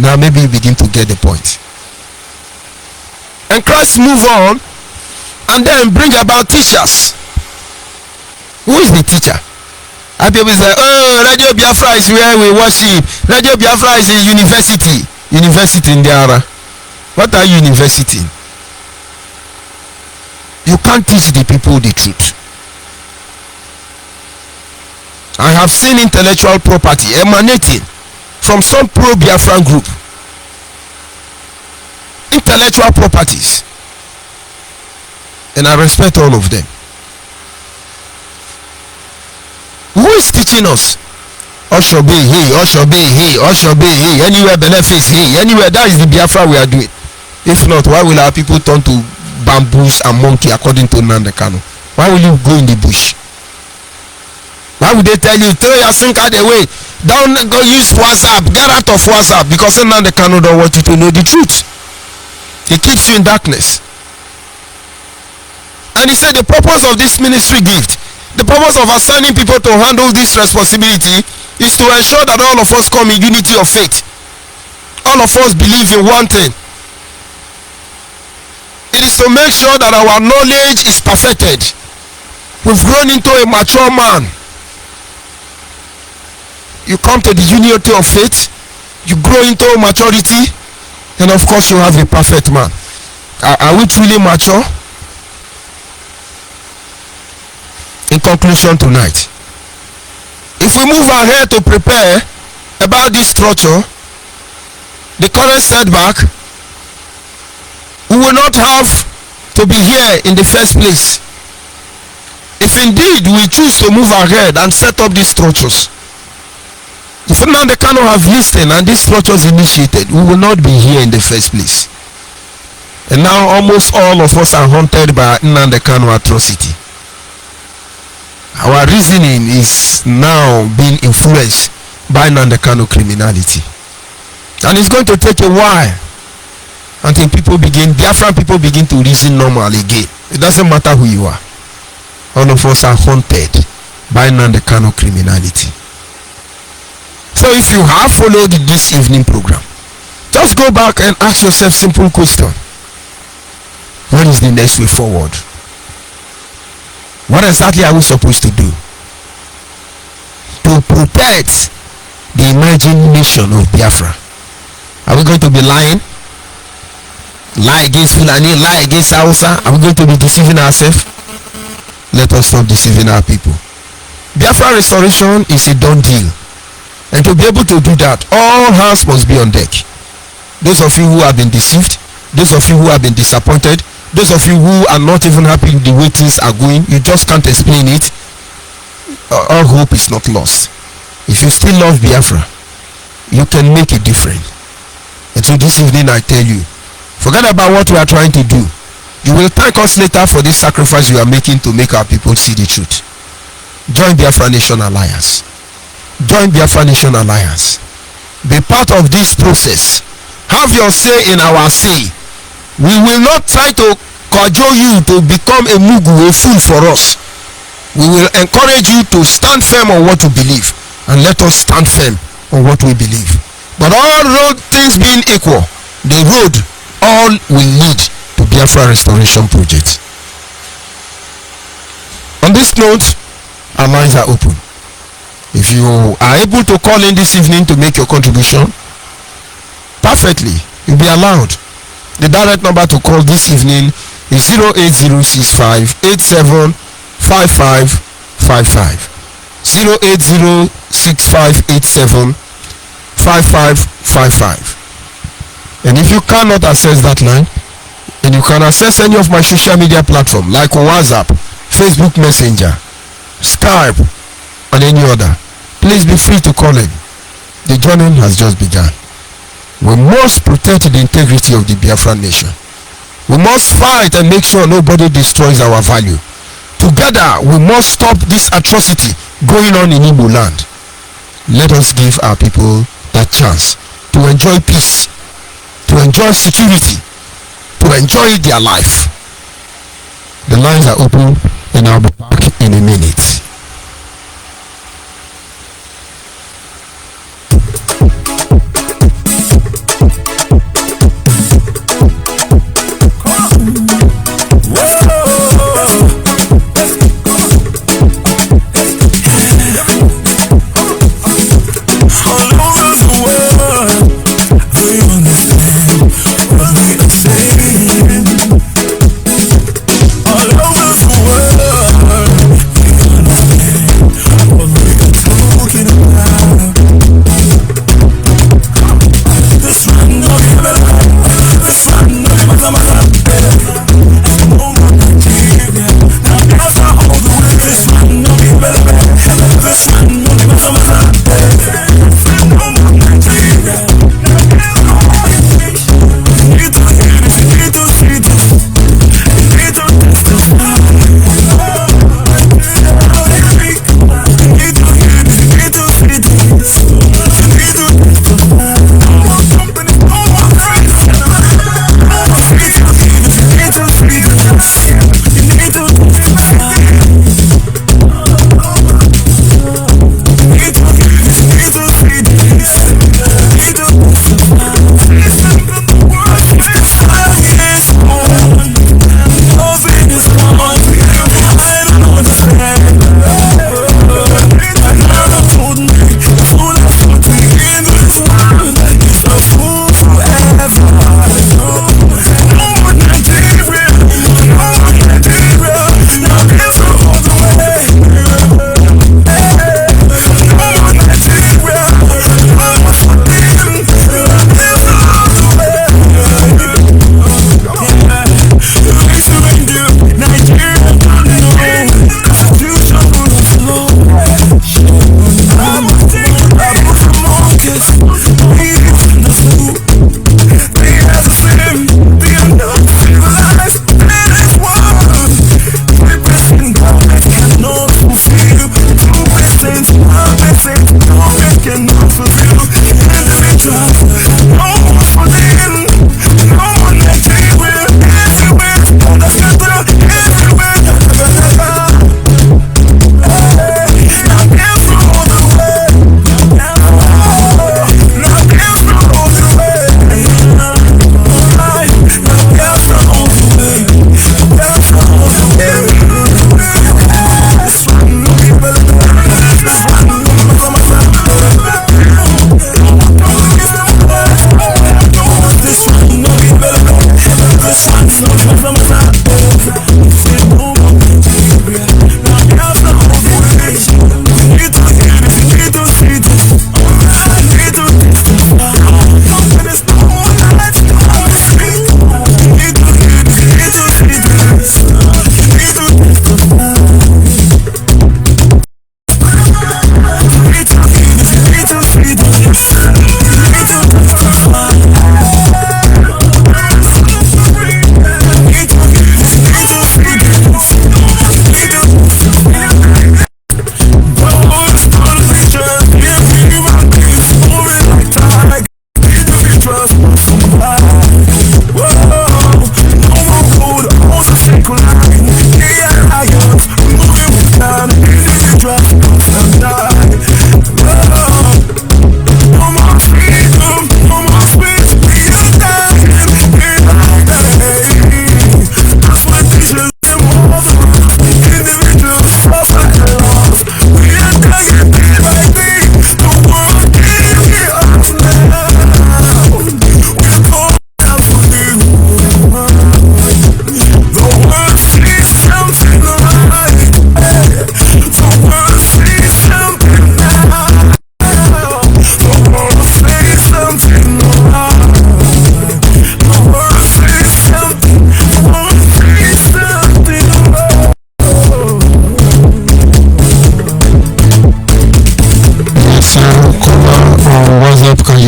Now maybe you begin to get the point. And Christ move on and then bring about teachers. Who is the teacher? And people say, oh, Radio Biafra is where we worship. Radio Biafra is a university. University in Diara. What are university? You can't teach the people the truth. I have seen intellectual property emanating from some pro-Biafran group. Intellectual properties. And I respect all of them. Who is teaching us? Oshobe, hey, Oshobe, hey, Oshobe, hey, anywhere benefits, hey, anywhere. That is the Biafra we are doing. If not, why will our people turn to bamboos and monkey according to Nnamdi Kanu? Why will you go in the bush? Why would they tell you, throw your SIM card away, don't go use WhatsApp, get out of WhatsApp, because Nnamdi Kanu don't want you to know the truth. He keeps you in darkness. And he said the purpose of this ministry gift, the purpose of assigning people to handle this responsibility, is to ensure that all of us come in unity of faith. All of us believe in one thing. It is to make sure that our knowledge is perfected. We've grown into a mature man. You come to the unity of faith, you grow into maturity, and of course you have a perfect man. Are we truly mature? In conclusion tonight, if we move ahead to prepare about this structure, the current setback, we will not have to be here in the first place. If indeed we choose to move ahead and set up these structures, if Nnamdi Kanu have listened and these structures initiated, we will not be here in the first place. And now almost all of us are haunted by Nnamdi Kanu atrocity. Our reasoning is now being influenced by Nnamdi Kanu criminality. And it's going to take a while until Biafran people begin to reason normal again. It doesn't matter who you are. All of us are haunted by Nnamdi Kanu criminality. So if you have followed this evening program, just go back and ask yourself simple question. What is the next way forward? What exactly are we supposed to do to protect the emerging nation of Biafra? Are we going to be lying? Lie against Fulani, lie against Hausa? Are we going to be deceiving ourselves? Let us stop deceiving our people. Biafra restoration is a done deal. And to be able to do that, all hands must be on deck. Those of you who have been deceived, those of you who have been disappointed, those of you who are not even happy with the way things are going, you just can't explain it. All hope is not lost. If you still love Biafra, you can make a difference. And so this evening I tell you, forget about what we are trying to do. You will thank us later for this sacrifice we are making to make our people see the truth. Join Biafra Nation Alliance. Join Biafra Nation Alliance. Be part of this process. Have your say in our say. We will not try to cajole you to become a mugu, a fool for us. We will encourage you to stand firm on what you believe, and let us stand firm on what we believe. But all road things being equal, the road all will lead to Biafra restoration project. On this note, our lines are open. If you are able to call in this evening to make your contribution, perfectly, you'll be allowed. The direct number to call this evening is 08065875555. 08065875555. And if you cannot access that line, and you can access any of my social media platforms like WhatsApp, Facebook Messenger, Skype, and any other, please be free to call in. The journey has just begun. We must protect the integrity of the Biafran nation. We must fight and make sure nobody destroys our value. Together, we must stop this atrocity going on in Igbo land. Let us give our people that chance to enjoy peace, to enjoy security, to enjoy their life. The lines are open, and I'll be back in a minute. Whoa.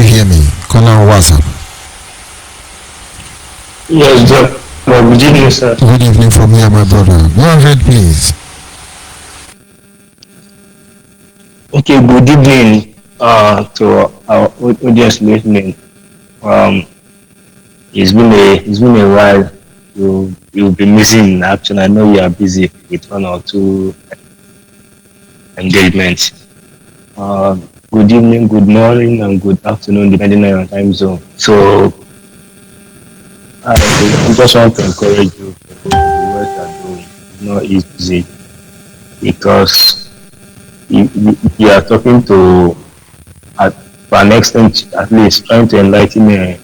hear me? Call on WhatsApp. Yes, sir. Well, good evening, sir. Good evening from here, my brother. Go ahead, please. Okay, good evening to our audience listening. It's been a while. You'll be missing in action. I know you are busy with one or two engagements. Good evening, good morning, and good afternoon, depending on your time zone. So I just want to encourage you for the work you're doing. It's not easy because you are talking to an extent, at least trying to enlighten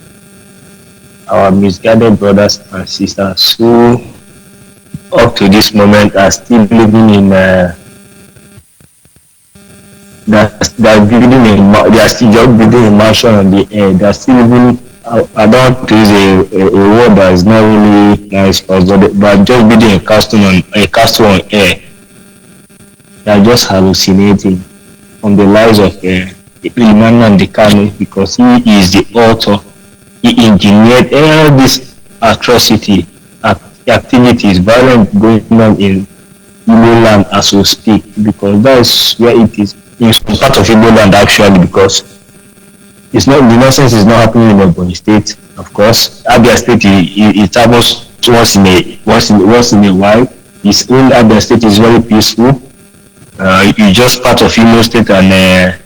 our misguided brothers and sisters who up to this moment are still living in they are still just building a mansion on the air. They are still living. I don't want to use a word that is not really nice for us, but just building a castle on air. They are just hallucinating from the lives of Imam and the Kanu, because he is the author. He engineered all this atrocity activities, violence going on in Igbo land as we speak, because that is where it is. In some part of Igbo land actually, because it's not, the nonsense is not happening in Ebonyi State. Of course, Abia State it happens once in a while. His own Abia State is very peaceful. It's just part of Imo State and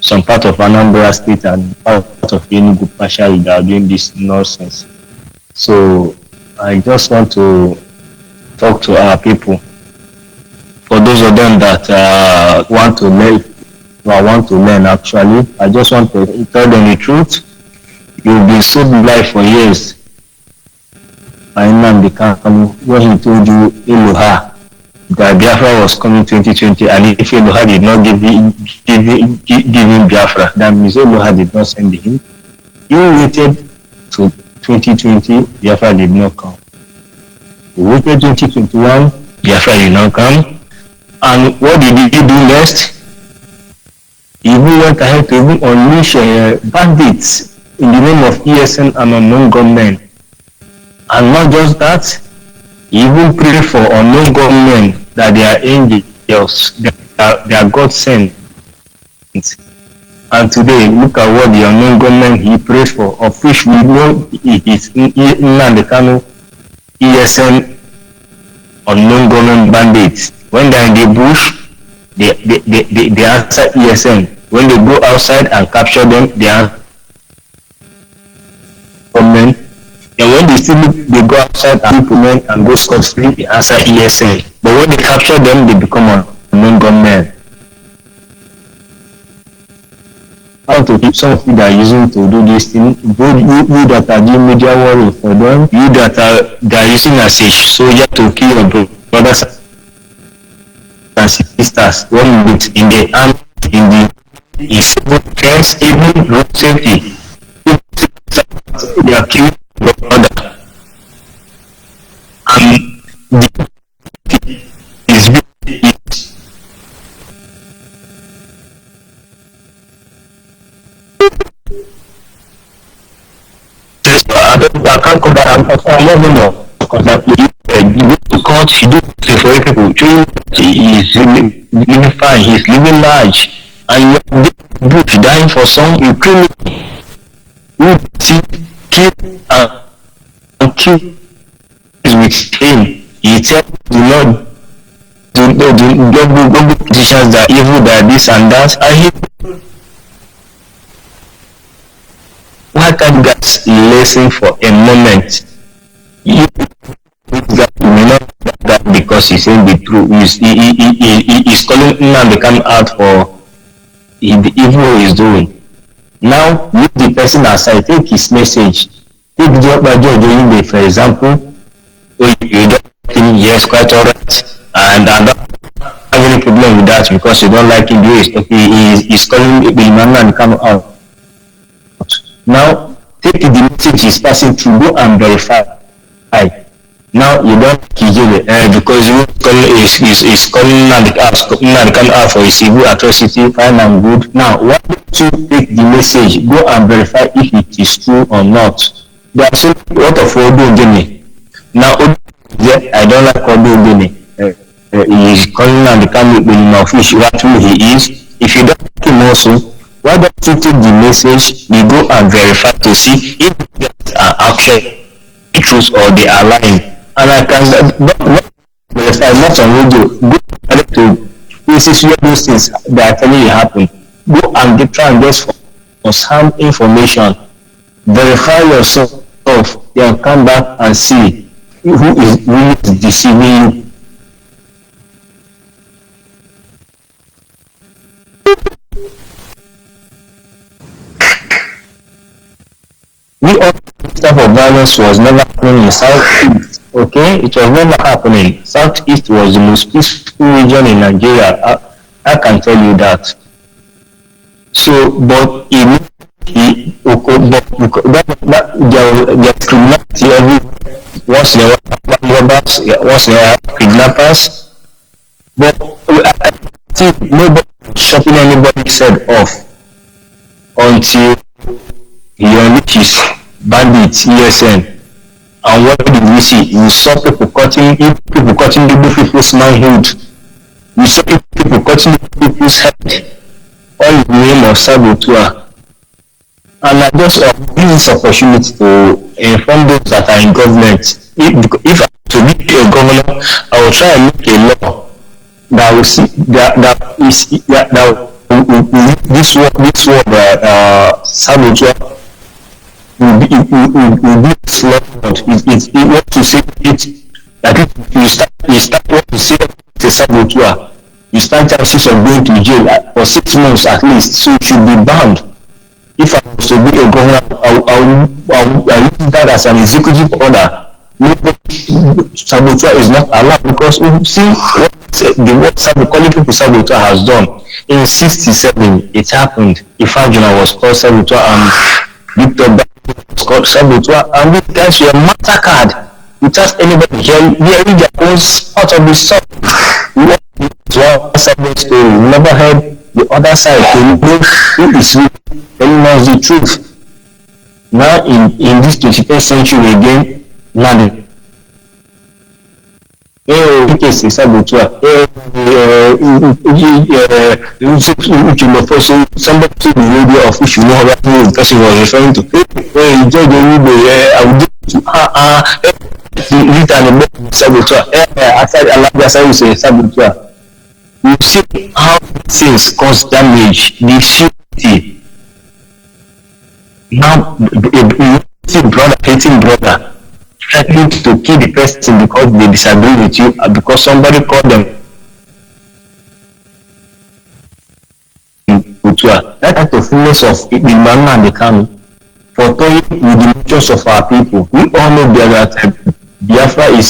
some part of Anambra State and part of Enugu partially that are doing this nonsense. So I just want to talk to our people. For those of them that want to learn actually, I just want to tell them the truth. You've been so blind for years. I know when he told you Eloha that Biafra was coming 2020, and if Eloha did not give him Biafra, that means Eloha did not send him. You waited to 2020, Biafra did not come. You waited 2021, Biafra did not come. And what did he do next? He went ahead to even unleash bandits in the name of ESN and unknown gunmen. And not just that, he even prayed for unknown gunmen that they are angels, they are God sent. And today, look at what the unknown gunmen he prayed for, of which we know it is Nnamdi Kanu, ESN, unknown gunmen bandits. When they are in the bush, they answer ESN. When they go outside and capture them, they answer government. And when they go outside and implement and go scot-free, they answer ESN. But when they capture them, they become unknown gunmen. How to keep some of you that are using to do this thing, both you that are doing media warrior for them, you that are using as a soldier to kill your brothers and sisters, one with in the army, in the civil defense, even road safety. They are killing your brother. And the is I can't come back. I'm not know because you go to court, you do for people. He's living fine, he's living large, and you're dying for some. You kill and kill with him. He tells the Lord, don't be politicians that are evil, that are this and that, and he. Why can't you guys listen for a moment? You may not that because he's saying the truth. He's calling Nnamdi Kanu out for the evil he's doing. Now, leave the person aside, take his message. Take Joe, for example. You don't think yes, quite alright, and I don't have any problem with that because you don't like him. He's calling Nnamdi Kanu out. Now, take the message he's passing through, go and verify. Now you don't Kijele because you is calling Nadikan out for a civil atrocity, fine and good. Now why don't you take the message, go and verify if it is true or not? There are so lot of Odo Gini. Now I don't like Odo Gini. He is calling Nadikan with the official what he is. If you don't like him also, why don't you take the message, you go and verify to see if they are actually truth or they are lying? And I can verify not on radio, go to places where those things that are telling you happen. Go and try and get some information. Verify yourself, then come back and see who is really deceiving you. We all this type of violence was never happening in Southeast. Okay, it was never happening. Southeast was the most peaceful region in Nigeria. I can tell you that. So, but there's criminality everywhere. Once in a while, robbers, once in a while, kidnappers. But I think nobody stopping anybody said off until he unleashes bandits, ESN. And what did we see? We saw people cutting people's manhood. We saw people cutting people's head, all in the name of saboteur. And I just use this opportunity to inform those that are in government. If I to be a governor, I will try and make a law that will see this word saboteur will be slaughtered. It wants to say it that you start want to say it's a saboteur. You stand chances of going to jail for 6 months at least, so it should be banned. If I was to be a governor, I use that as an executive order. Saboteur is not allowed because we see what the calling people saboteur has done. In 1967, it happened. Ifajuna was called saboteur and Victor was called saboteur, and these guys were massacred without anybody hearing their own part of the story. We one side story, we never heard the other side to know who is really telling us the truth. Now in this 21st century again, nothing. Somebody to the radio of which you know what the person was referring to. You see how things cause damage, the shifty. Now, brother hating brother, threatening to kill the person because they disagree with you, because somebody called them. That type of fullness of the man and the camel for toying with the emotions of our people. We all know that Biafra is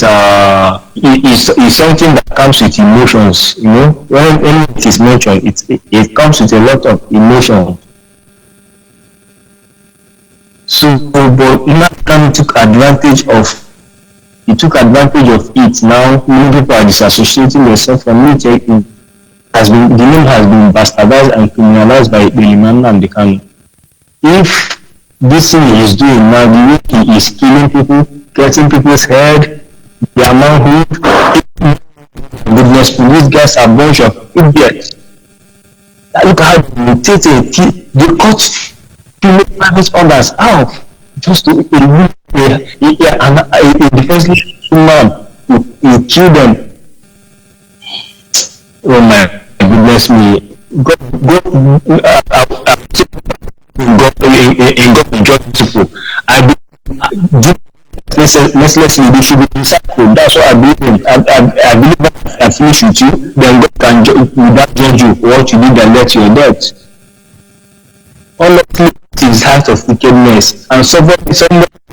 something that comes with emotions. You know, when it is mentioned, it comes with a lot of emotion. So, but Inakam took advantage of it. Now, many people are disassociating themselves from it. The name has been bastardized and criminalized by the Imam and the Kanu. If this thing he is doing now, the way he is killing people, cutting people's head, their manhood, goodness, these guys are a bunch of idiots. Look how they mutate they cut private orders out just to a defenseless man to kill them. Oh my goodness me. God judge people. I believe mercilessly they should be recycled. That's what I believe in. I believe that I finish with you, then God can judge you for what you did and let your debt. Honestly, it is heart of wickedness, and somebody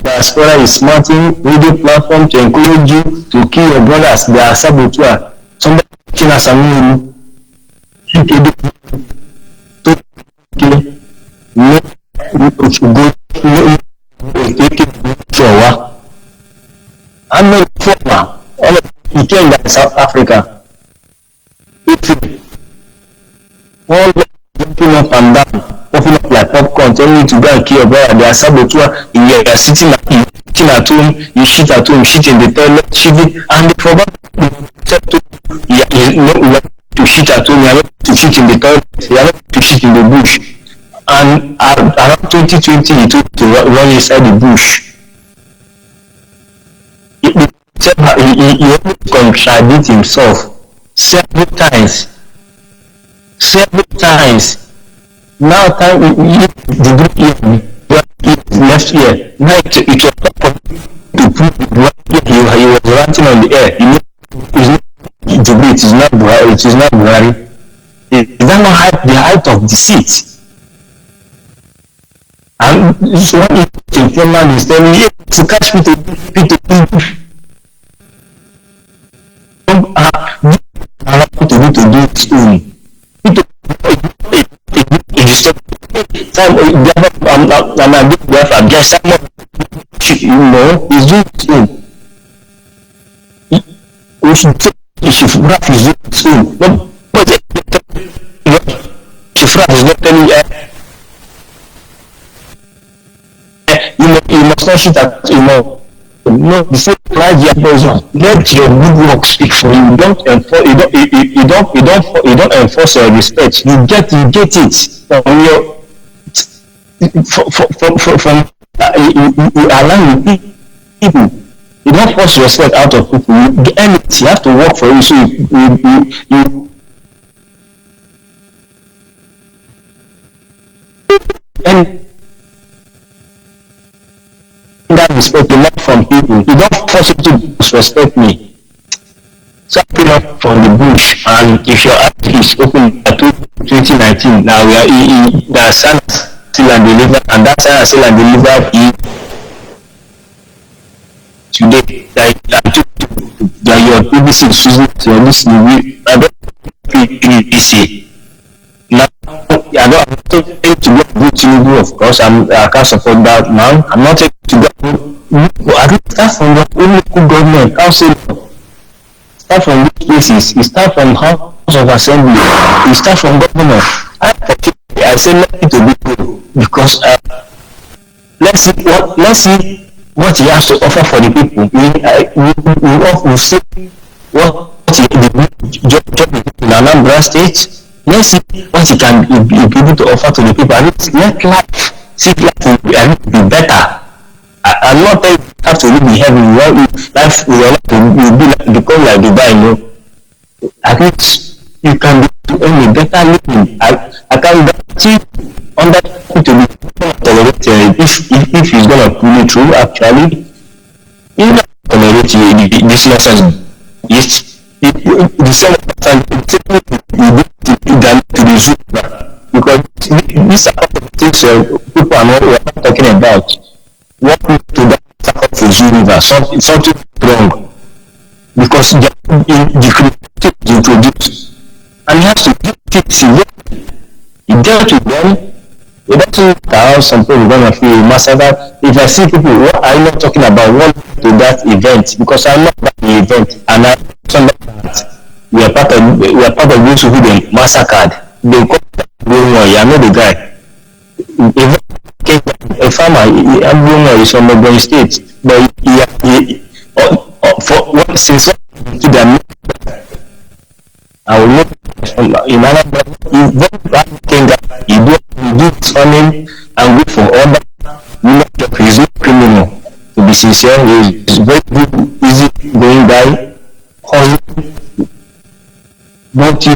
diaspora is smarting radio platform to encourage you to kill your brothers. They are saboteur. Somebody watching us and I'm not for came in South Africa. All jumping up and down, popping up like popcorn, telling you to go and kill your brother. They are saboteur. You are sitting at home, you shit at home, shit in the toilet, shit it, and they forgot you are not to shit at home, you are not to shit in the toilet, you are not to shit in the bush. And around 2020, he took to run inside the bush. He only contradicted himself several times. Now time the group left here. Now it was not to prove he was ranting on the air. It is not Buhari. Is that not the height of deceit? And so when the informant is telling you to catch P2P, allow P2P to do its own. Biafra, just someone, is doing its own. We should take Shifra is doing its own. But Shifra is not telling you must not shoot at no, the same right here goes on. Let your good work speak for you. You don't enforce your respect. You get it from your from you allow people. You don't force respect out of people. You earn it. You have to work for it. So you and that respect you learn from people. You don't force it to disrespect me. So I came up from the bush, and if your eyes is open at 2019, now we are the sun still and deliver, and that sun still and deliver today. That your BBC is your listening. I don't BBC. Now I don't take to go to of course. I can't support that man. I'm not taking to go. At least start from the only government, council. Start from these places. You start from House of Assembly. You start from governor. I say let it to be good because let's see what he has to offer for the people. We see what he in Anambra State. Let's see what he can be able to offer to the people. And let life be better. I'm not saying you have to live in heaven. Life will become like Dubai, At least you can do any better living. I can guarantee under to be tolerated if he's gonna pull it through. Actually, you not tolerate this nonsense. It's the same to the zoo because these are the things people are not talking about. What to that for Zoo River? Something wrong because the creativity is introduced and he has to give it. He dealt with them. It doesn't allow some people going to feel massacre. If I see people, what are you not talking about? What to that event? Because I'm not at the event and I that we are part of those who been massacred. They call you know the guy. A farmer, is from Ogun State, but since to them, I will look in another thing that you do farming and wait for order. He's not criminal. To be sincere, he's very good, easy going by, but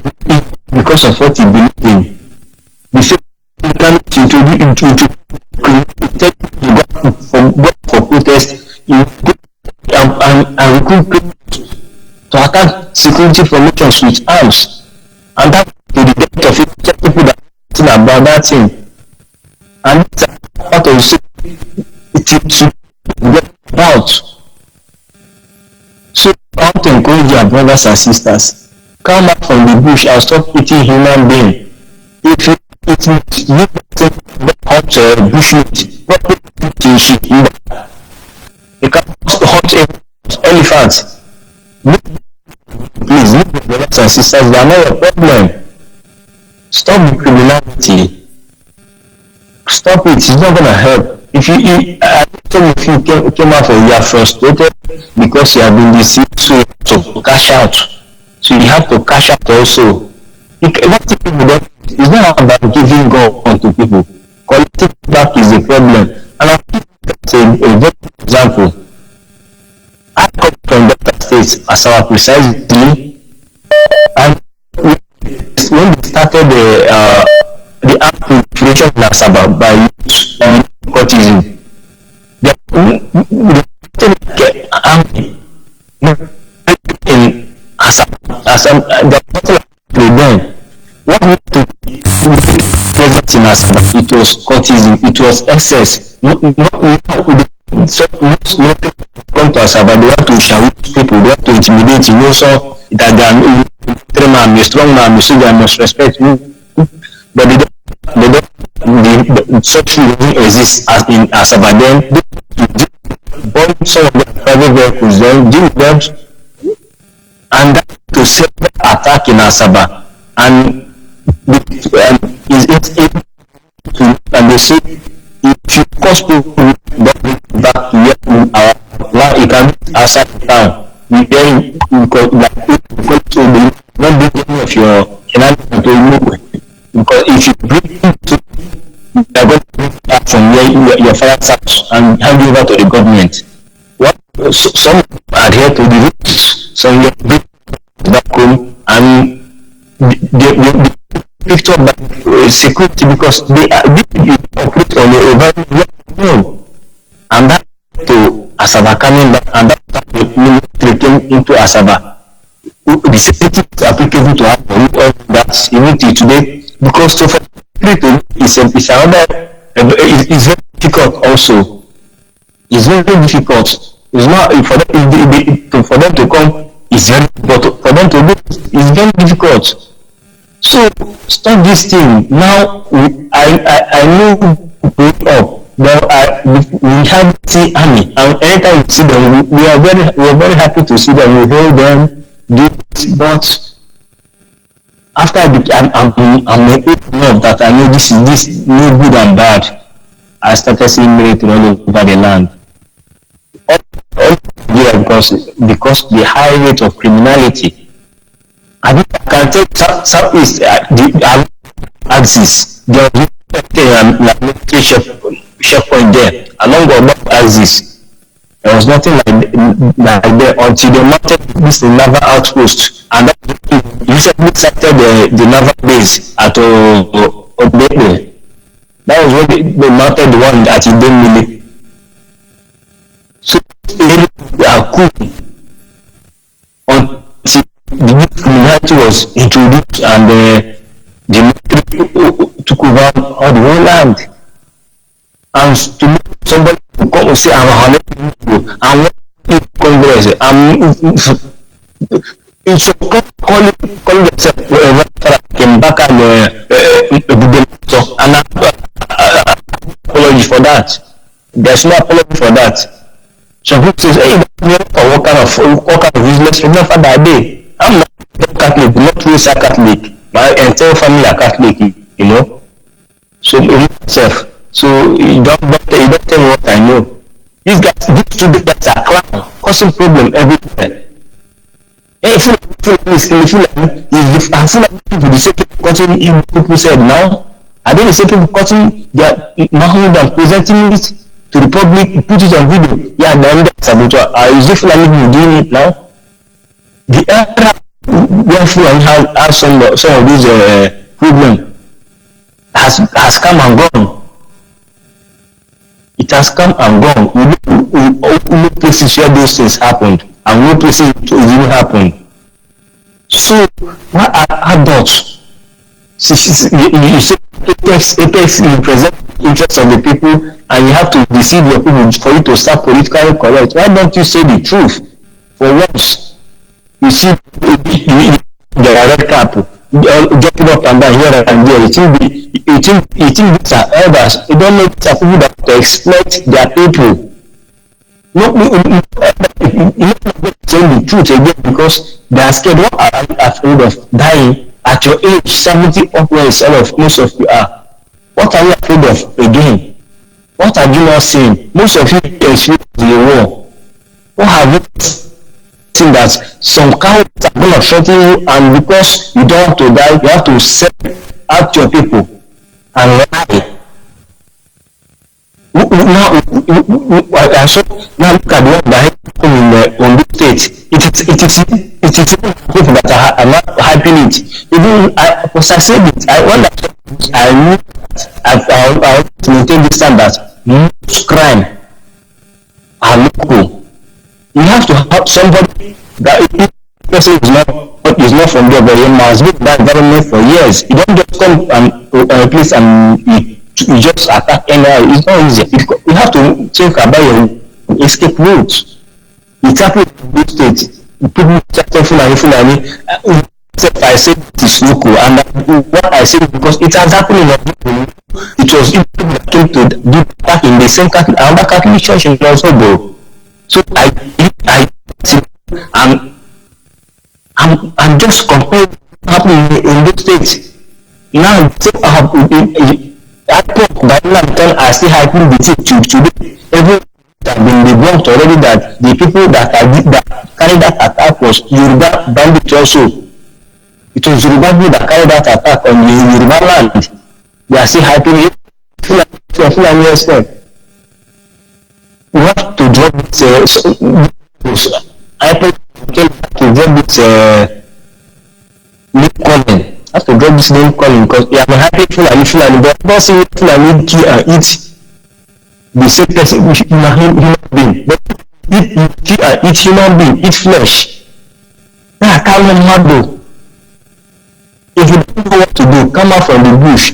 because of what he believes in, the same to for protest and recruit people to attack security formations with arms, and that to the death of people that are about that thing, and that's part of to get about. So I want to encourage your brothers and sisters, come back from the bush and stop eating human beings. If you eat meat, you hot bush meat, what you should eat. You can hot elephants. and sisters, they are not your problem. Stop the criminality. Stop it. It's not gonna help. If you came out and you are frustrated because you have been deceived, so you have to cash out. So you have to cash out also. It's not about giving God to people. Collecting back is the problem. And I'll give a very example. I come from Delta State, Asaba precisely, and when they started the armed infiltration in Asaba by youth and courtesan, they army in Asaba, then what we to present in Asaba, it was courtesan, it was excess. So most people come to Asaba, they want to shout people, they want to intimidate you, so that they are a strong man, so they must respect you. But the such doesn't exist as in Asaba. Then they burn some of the private vehicles, then deal with them, and that to set the attack in Asaba. And and they say if you cause people back to where our land, it can be outside town. You then to not bring any of your environment to move, because if you bring it to, you are going to bring it from where your father's house and hand it over to the government. What some adhere to the rules, some bring back home, and they picked up by security because they operate on a very level, and that to Asaba coming back, and that's how the military came into Asaba. The security is applicable to have all that unity today, because to for is another, it's very difficult also. It's very difficult. It's not for them to come. It's very difficult for them to do. It's very difficult. So stop this thing now. I know up. But we have seen army, and anytime we see them, we are very happy to see them. We hold them, do it, but after I'm enough that I know this no good and bad, I started seeing military all over the land. Because the high rate of criminality. I can take Southeast the axis. There was a military checkpoint there along the axis. There was nothing like there until they mounted this naval outpost, and that recently sighted the naval base at Obebe. That was when they mounted the one at Idemili. So they are cool until the criminality was introduced and the military took over all the whole land. And to make somebody to come and say I'm a people and what Congress it should call themselves wherever came back and apology for that. There's no apology for that. Some people say, hey, what kind of business you for that day? I'm not Catholic, not really Catholic. My entire family are Catholic, you know. So myself. So you don't tell me what I know. These two guys are clown, causing problem everywhere. If you like people, the same people cutting people said now, are they the same people cutting their manhood and presenting it to the public, put it on video? Yeah, then is it Fulani doing it now? The era where Fulani has some of these problems has come and gone. It has come and gone. We know places where those things happened, and no places it didn't happen. So, what are adults? You say apex represent the interests of the people, and you have to deceive your people for you to start politically correct. Why don't you say the truth? For once, you see the red cap jumping up and down here and there. You think these are elders. You don't know these are people that to exploit their people. You're not saying the truth again, because They are scared. What are you afraid of? Dying at your age, 70 upwards, most of you are. What are you afraid of again? What have you not seen? Most of you experience the war. What have you seen that some cowards are going to threaten you, and because you don't want to die, you have to sell out your people and lie. Now, so now look at what that happened in Ondo State. It is people that are not hyping it. Even because I said it, I knew I to maintain this standard. Most crime are local. You have to have somebody that if person is not from there, but he must be in that environment for years. You don't just come and a place and you just attack anyhow. It's not easy. You have to think about your escape routes. It's happening in this state. People say Fulani. I say it is local, and what I say because it has happened in it was people that came to do back in the same Catholic, another Catholic church in Osogbo. So I'm just comparing happening in this state. Now I still happening the thing today. Every have been debunked already that the people that carried that attack was Yoruba bandit also. It was Yoruba people that carried that attack on the Yoruba land. They are still hyping it. Fulani expert. We have to drop this. I to drop this name calling. I have to drop this name calling because we are happy Fulani, but not seeing Fulani kill and eat the same person, human being. But if you kill and eat human being, eat flesh, that can't be hard. If you don't know what to do, come out from the bush.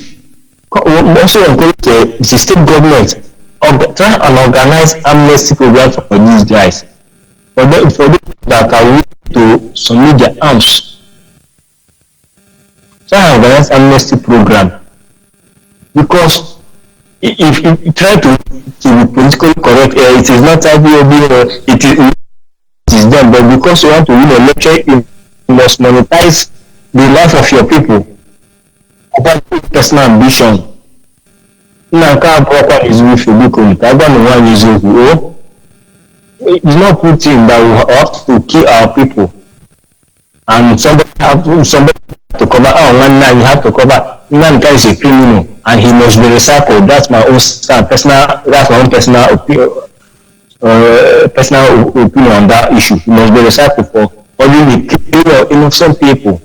Also encourage the state government try and organize amnesty program for these guys. For those that are willing to submit their arms, try and organize amnesty program. Because if you try to be politically correct, it is not IPOB, it is done. But because you want to win a lecture, you must monetize the life of your people about personal ambition. Now, proper is with you. It's not put in that we have to kill our people, and somebody to cover our land. Now you have to cover. Now guy is a criminal, and he must be recycled. That's my own personal. That's my own personal opinion. Personal opinion on that issue. He must be recycled for only the killing of innocent people.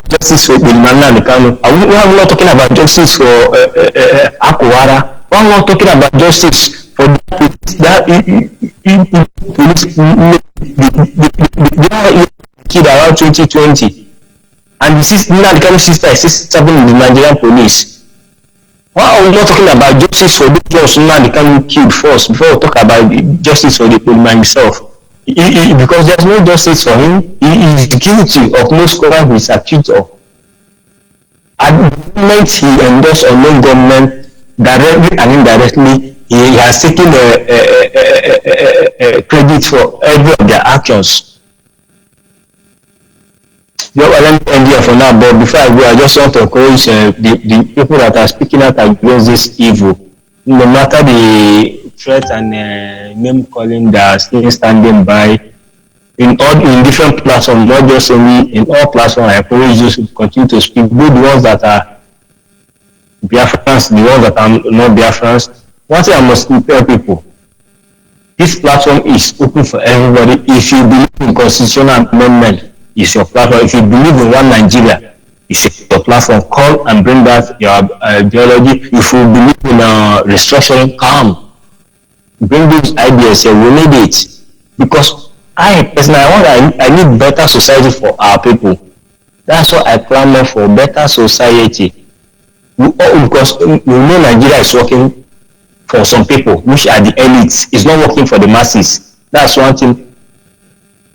Justice for Bilmana and Kano. We are not talking about justice for Akuara. We are not talking about justice for that kid around 2020. And this is not the kind of sister is serving in the Nigerian police. Why are we not talking about justice for those who are the kind of killed first before we talk about justice for the policeman himself? Because there's no justice for him. He is guilty of most crimes he is accused of. At the moment he endorsed unknown government, directly and indirectly, he has taken credit for every of their actions. Let me end here for now, but before I go, I just want to encourage the people that are speaking out against this evil. No matter the threat and name calling that are still standing by in different platforms, not just only in all platforms. I encourage you to continue to speak. Both the ones that are Biafrans, the ones that are not Biafrans. One thing I must tell people: this platform is open for everybody. If you believe in constitutional amendment, it's your platform. If you believe in one Nigeria, it's your platform. Call and bring back your ideology. If you believe in restructuring, come. Bring those ideas here. We need it. Because I personally, I need better society for our people. That's what I clamor for, better society. Because we know Nigeria is working for some people, which are the elites. It's not working for the masses. That's one thing.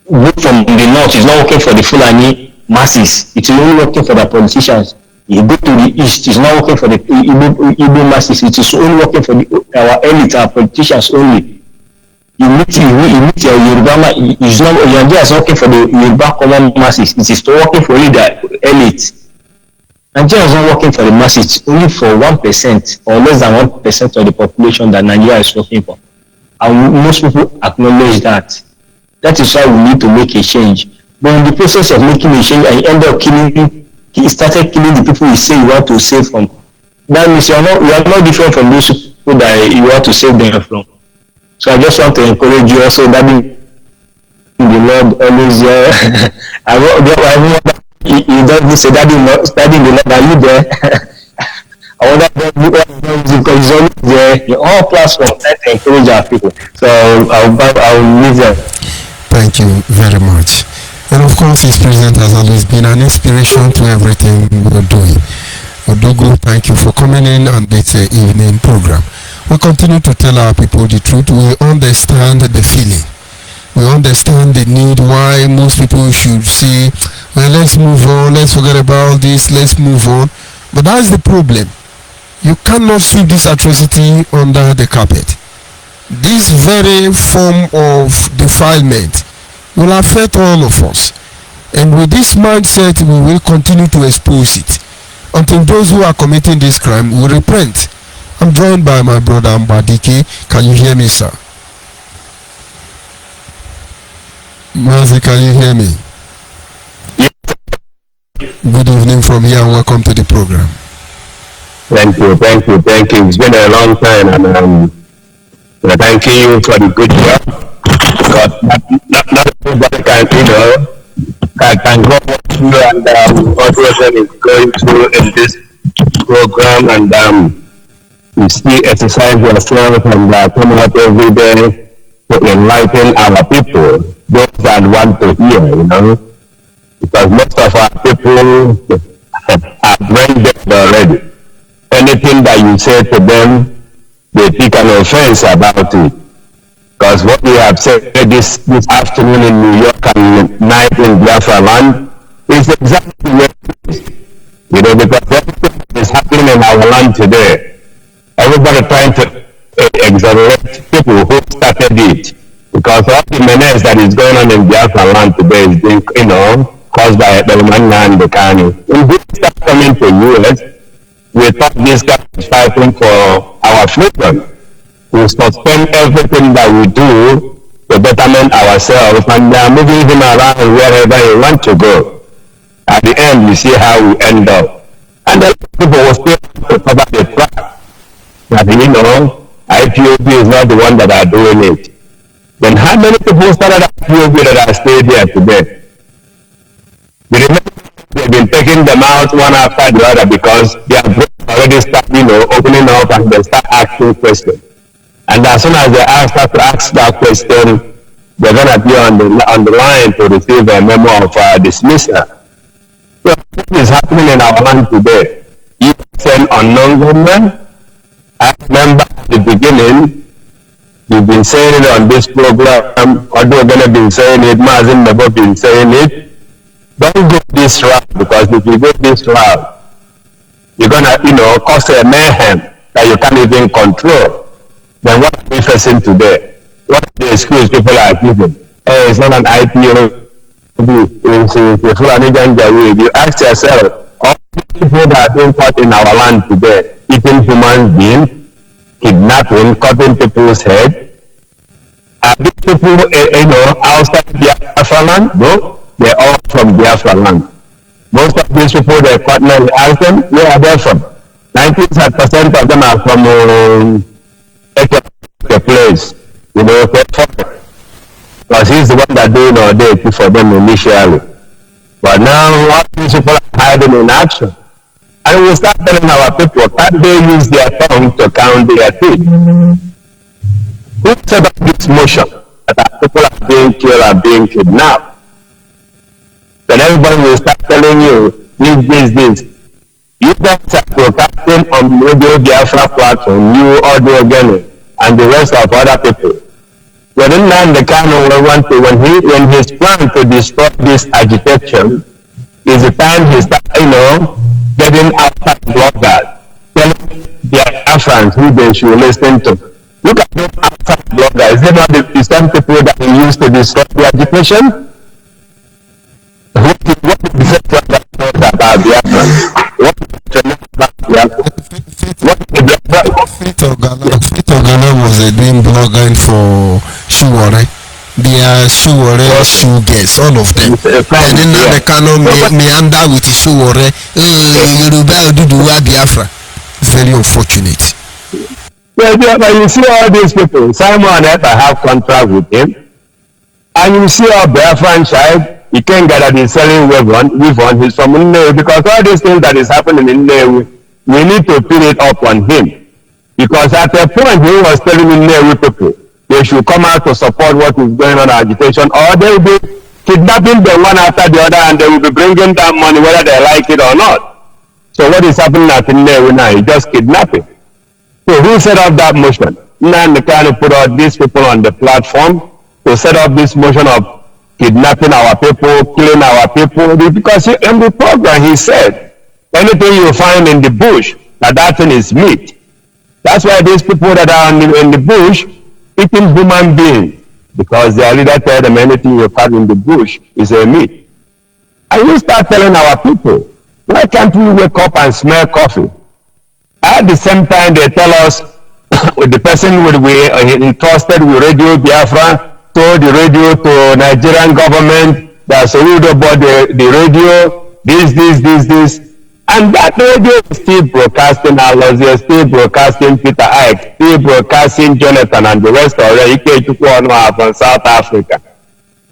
From the north, it's not working for the Fulani masses. It's only working for the politicians. You go to the east, it's not working for the Igbo masses. It is only working for our elite, our politicians only. you meet your Yoruba, you're just working for the Yoruba common masses. It is working for only the elite. Nigeria is not working for the masses, it's only for 1% or less than 1% of the population that Nigeria is working for. And most people acknowledge that. That is why we need to make a change. But in the process of making a change, and you end up started killing the people you say you want to save from. That means you are not different from those people that you want to save them from. So I just want to encourage you also that the Lord always you don't say that in the Lord, are you there? I wonder because he's always there. You're all platforms trying to encourage our people. So I'll leave them. Thank you very much. And of course, his presence has always been an inspiration to everything we're doing. Odogo, thank you for coming in on this evening program. We continue to tell our people the truth. We understand the feeling. We understand the need why most people should say, well, let's move on, let's forget about this, let's move on. But that's the problem. You cannot sweep this atrocity under the carpet. This very form of defilement will affect all of us. And with this mindset, we will continue to expose it until those who are committing this crime will repent. I'm joined by my brother Mbadike. Can you hear me, sir? Mazi, can you hear me? Good evening from here and welcome to the program. Thank you. It's been a long time, and we're thanking you for the good job. Because not everybody can, can go through and what person is going through in this program, and you still exercise yourself and come out every day to enlighten our people, those that want to hear, because most of our people are brain dead already. Anything that you say to them, they take an offense about it. Because what we have said this afternoon in New York and night in Biafra land is exactly what it is. Because everything is happening in our land today. Everybody trying to exonerate people who started it. Because all the menace that is going on in Biafra land today is being, caused by the man and the Kani. When we start coming to US, we thought this guy is fighting for our freedom. We suspend everything that we do to betterment ourselves, and they are moving him around wherever he wants to go. At the end, you see how we end up. And the people will still cover the track. That, IPOB is not the one that are doing it. Then how many people started IPOB that are still there today? You remember they've been taking them out one after the other because they are already starting, opening up and they start asking questions. And as soon as they start to ask that question, they're going to be on the line to receive a memo of dismissal. So what is happening in our land today? You send unknown government. I remember at the beginning, you've been saying it on this program, although going to be saying it, Mazin never been saying it. Don't go this route, because if you go this route, you're going to, cause a mayhem that you can't even control. Then what are we facing today? What is the excuse people are giving? Oh, it's not an IPO. You ask yourself, all the people that are being caught in our land today, eating human beings, kidnapping, cutting people's head, are these people, outside Biafra land? No. They're all from Biafra land. Most of these people, they partner with Alton, where are they from? 90% of them are from the place, because he's the one that doing all day for them initially. But now, all these people are hiding in action. And we start telling our people, can't they use their tongue to count their teeth? Who set up this motion that our people are being killed and being kidnapped? Then everybody will start telling you, this. You guys are broadcasting on Radio Biafra platform, you, Audio Gene, and the rest of other people. When the Kano when his plan to destroy this agitation is the time he start, getting outside bloggers, telling their Afghans who they should listen to. Look at those outside bloggers. the same people that he used to destroy the agitation? What is the same about Biafra? What is the about Biafra? What is the Biafra? Fit Ogana was doing blogging for Shuwore. They are Shuwore, Shugets, all of them. And then now they cannot meander with Shuwore. Yoruba Oduduwa Biafra. Very unfortunate. But you see all these people, Simon Epa have contract with him, and you see our Biafran child, he can't get at the selling weapon, he's from Nnewi, because all these things that is happening in Nnewi, we need to put it up on him. Because at a point he was telling Nnewi people, they should come out to support what is going on in agitation, or they will be kidnapping them one after the other, and they will be bringing down money whether they like it or not. So what is happening at Nnewi now? It's just kidnapping. So who set up that motion? Nnamdi Kanu put out these people on the platform to set up this motion of kidnapping our people, killing our people. Because in the program he said, anything you find in the bush, that thing is meat. That's why these people that are in the bush eating human beings, because their leader told them anything you find in the bush is a meat. And you start telling our people, why can't we wake up and smell coffee? At the same time, they tell us, with the person we entrusted with Radio Biafra, told the radio to Nigerian government that so we don't bought the radio, this. And that radio is still broadcasting Alozie, still broadcasting Peter Ike, still broadcasting Jonathan and the rest of the Ike Chukwuonua from South Africa.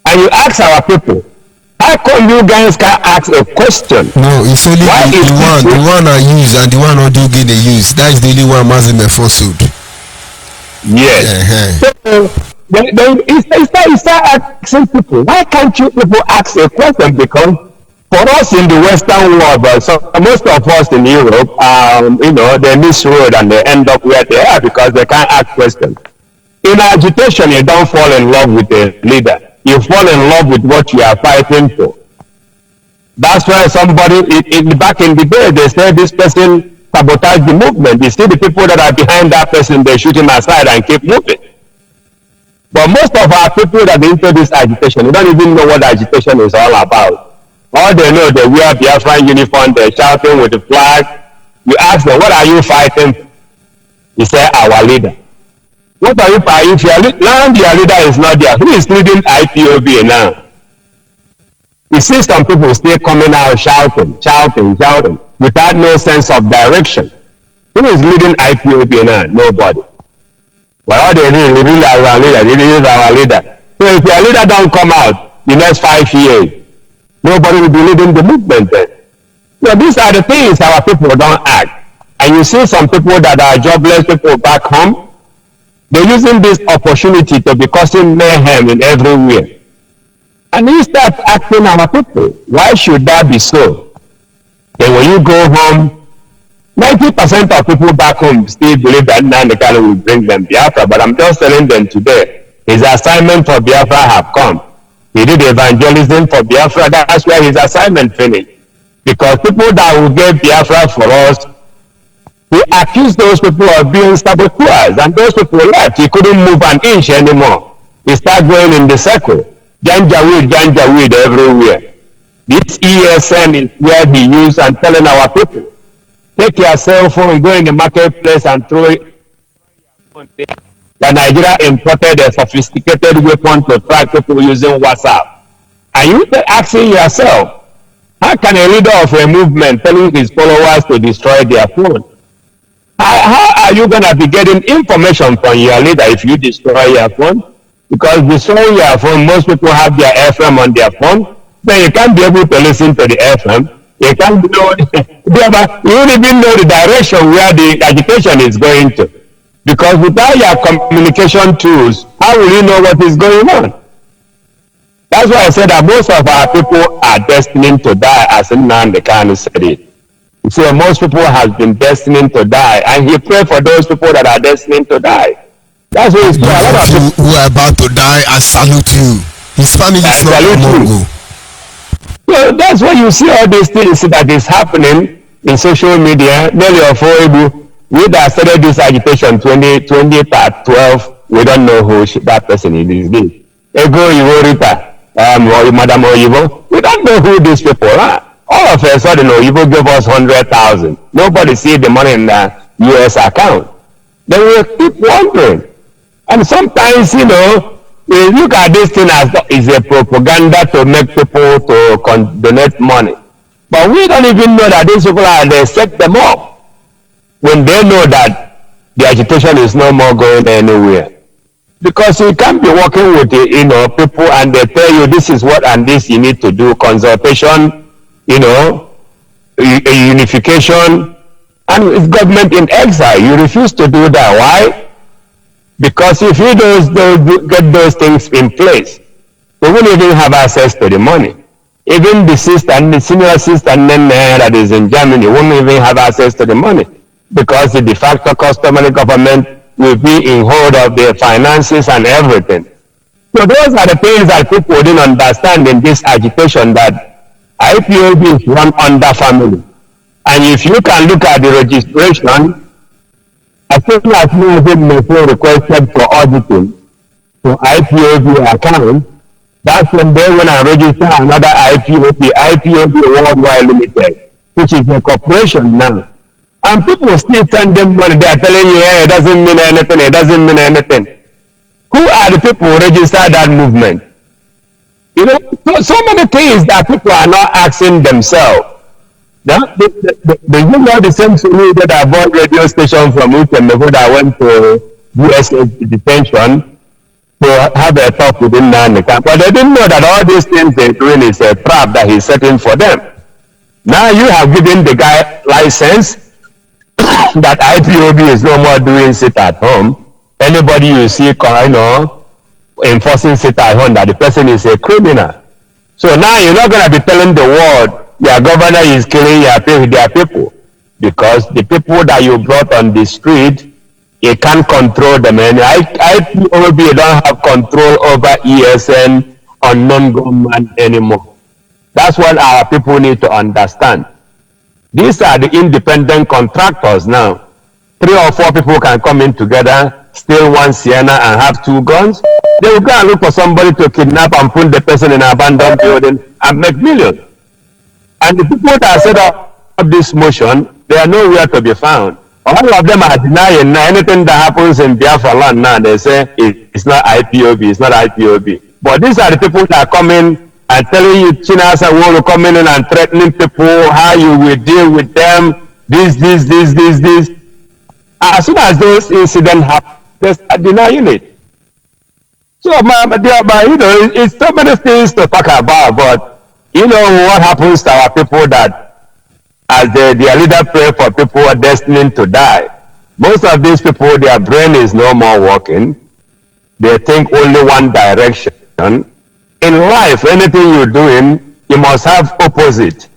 And you ask our people, how come you guys can't ask a question? No, it's only the one I use and the one Odugi they use. That's the only one Mazime Fosuд. Yes. So, then start asking people, why can't you people ask a question? Because for us in the Western world, so most of us in Europe, they miss road and they end up where they are because they can't ask questions. In agitation, you don't fall in love with a leader. You fall in love with what you are fighting for. That's why somebody, back in the day, they said this person sabotaged the movement. You see the people that are behind that person, they shoot him aside and keep moving. But most of our people that are into this agitation, they don't even know what agitation is all about. All they know, they wear Biafran uniform, they're shouting with the flag. You ask them, what are you fighting for? He said, our leader. What are you fighting for? Now your leader is not there. Who is leading IPOB now? You see some people still coming out shouting, without no sense of direction. Who is leading IPOB now? Nobody. Well, all they need is our leader. They is our leader. So if your leader don't come out the next 5 years, nobody will be leading the movement then. So these are the things our people don't act. And you see some people that are jobless people back home, they're using this opportunity to be causing mayhem in everywhere. And you start asking our people, why should that be so? Then when you go home, 90% of people back home still believe that Nnamdi Kanu will bring them Biafra, but I'm just telling them today, his assignment for Biafra have come. He did evangelism for Biafra, that's where his assignment finished. Because people that will get Biafra for us, he accused those people of being saboteurs, and those people left. He couldn't move an inch anymore. He started going in the circle. Janjaweed everywhere. This ESN is where he used and telling our people, take your cell phone, go in the marketplace and throw it. That Nigeria imported a sophisticated weapon to track people using WhatsApp. And you asking yourself, how can a leader of a movement telling his followers to destroy their phone? How are you going to be getting information from your leader if you destroy your phone? Because destroying your phone, most people have their FM on their phone, then you can't be able to listen to the FM. You can't know, you don't even know the direction where the agitation is going to. Because without your communication tools, how will you know what is going on? That's why I said that most of our people are destined to die, as Nnamdi Kanu said it. So most people have been destined to die, and he prayed for those people that are destined to die. That's what he's doing. A lot of people who are about to die, I salute you. His family is not among you. So that's why you see all these things that is happening in social media. Nearly of we that started this agitation 2012, we don't know who that person is. Ego Iworita, or Madam Oyibo, we don't know who these people are. All of a sudden, Oyibo gave us 100,000. Nobody see the money in the US account. Then we keep wondering. And sometimes, we look at this thing as is a propaganda to make people to donate money. But we don't even know that these people they set them up when they know that the agitation is no more going anywhere. Because you can't be working with people and they tell you this is what and this you need to do, consultation, unification, and it's government in exile. You refuse to do that. Why? Because if you don't get those things in place, they won't even have access to the money. Even the senior sister that is in Germany won't even have access to the money because the de facto customary government will be in hold of their finances and everything. So those are the things that people didn't understand in this agitation, that IPOB is run under family. And if you can look at the registration, as soon as Muslim requested for auditing to IPOB account, that's when they went and register another IPOB Worldwide Limited, which is a corporation now. And people still send them money. They are telling you, hey, it doesn't mean anything, it doesn't mean anything. Who are the people who register that movement? So many things that people are not asking themselves. You know the same Sunni that I bought radio station from Utemego that went to USA detention to have a talk with him now in the camp. But they didn't know that all these things they're doing is a trap that he's setting for them. Now you have given the guy license that IPOB is no more doing sit at home. Anybody you see, enforcing sit at home, that the person is a criminal. So now you're not going to be telling the world your governor is killing their people, because the people that you brought on the street, you can't control them. And IPOB don't have control over ESN or non-government anymore. That's what our people need to understand. These are the independent contractors now. 3 or 4 people can come in together, steal one Sienna and have 2 guns. They will go and look for somebody to kidnap and put the person in an abandoned building and make millions. And the people that set up this motion, they are nowhere to be found. All of them are denying anything that happens in Biafra land now. They say it's not IPOB, it's not IPOB. But these are the people that are coming and telling you Chinasa will come in and threatening people, how you will deal with them, this. As soon as those incidents happen, they start denying it. So, it's so many things to talk about, but what happens to our people that as their leader pray for people who are destined to die. Most of these people, their brain is no more working. They think only one direction. In life, anything you're doing, you must have opposite.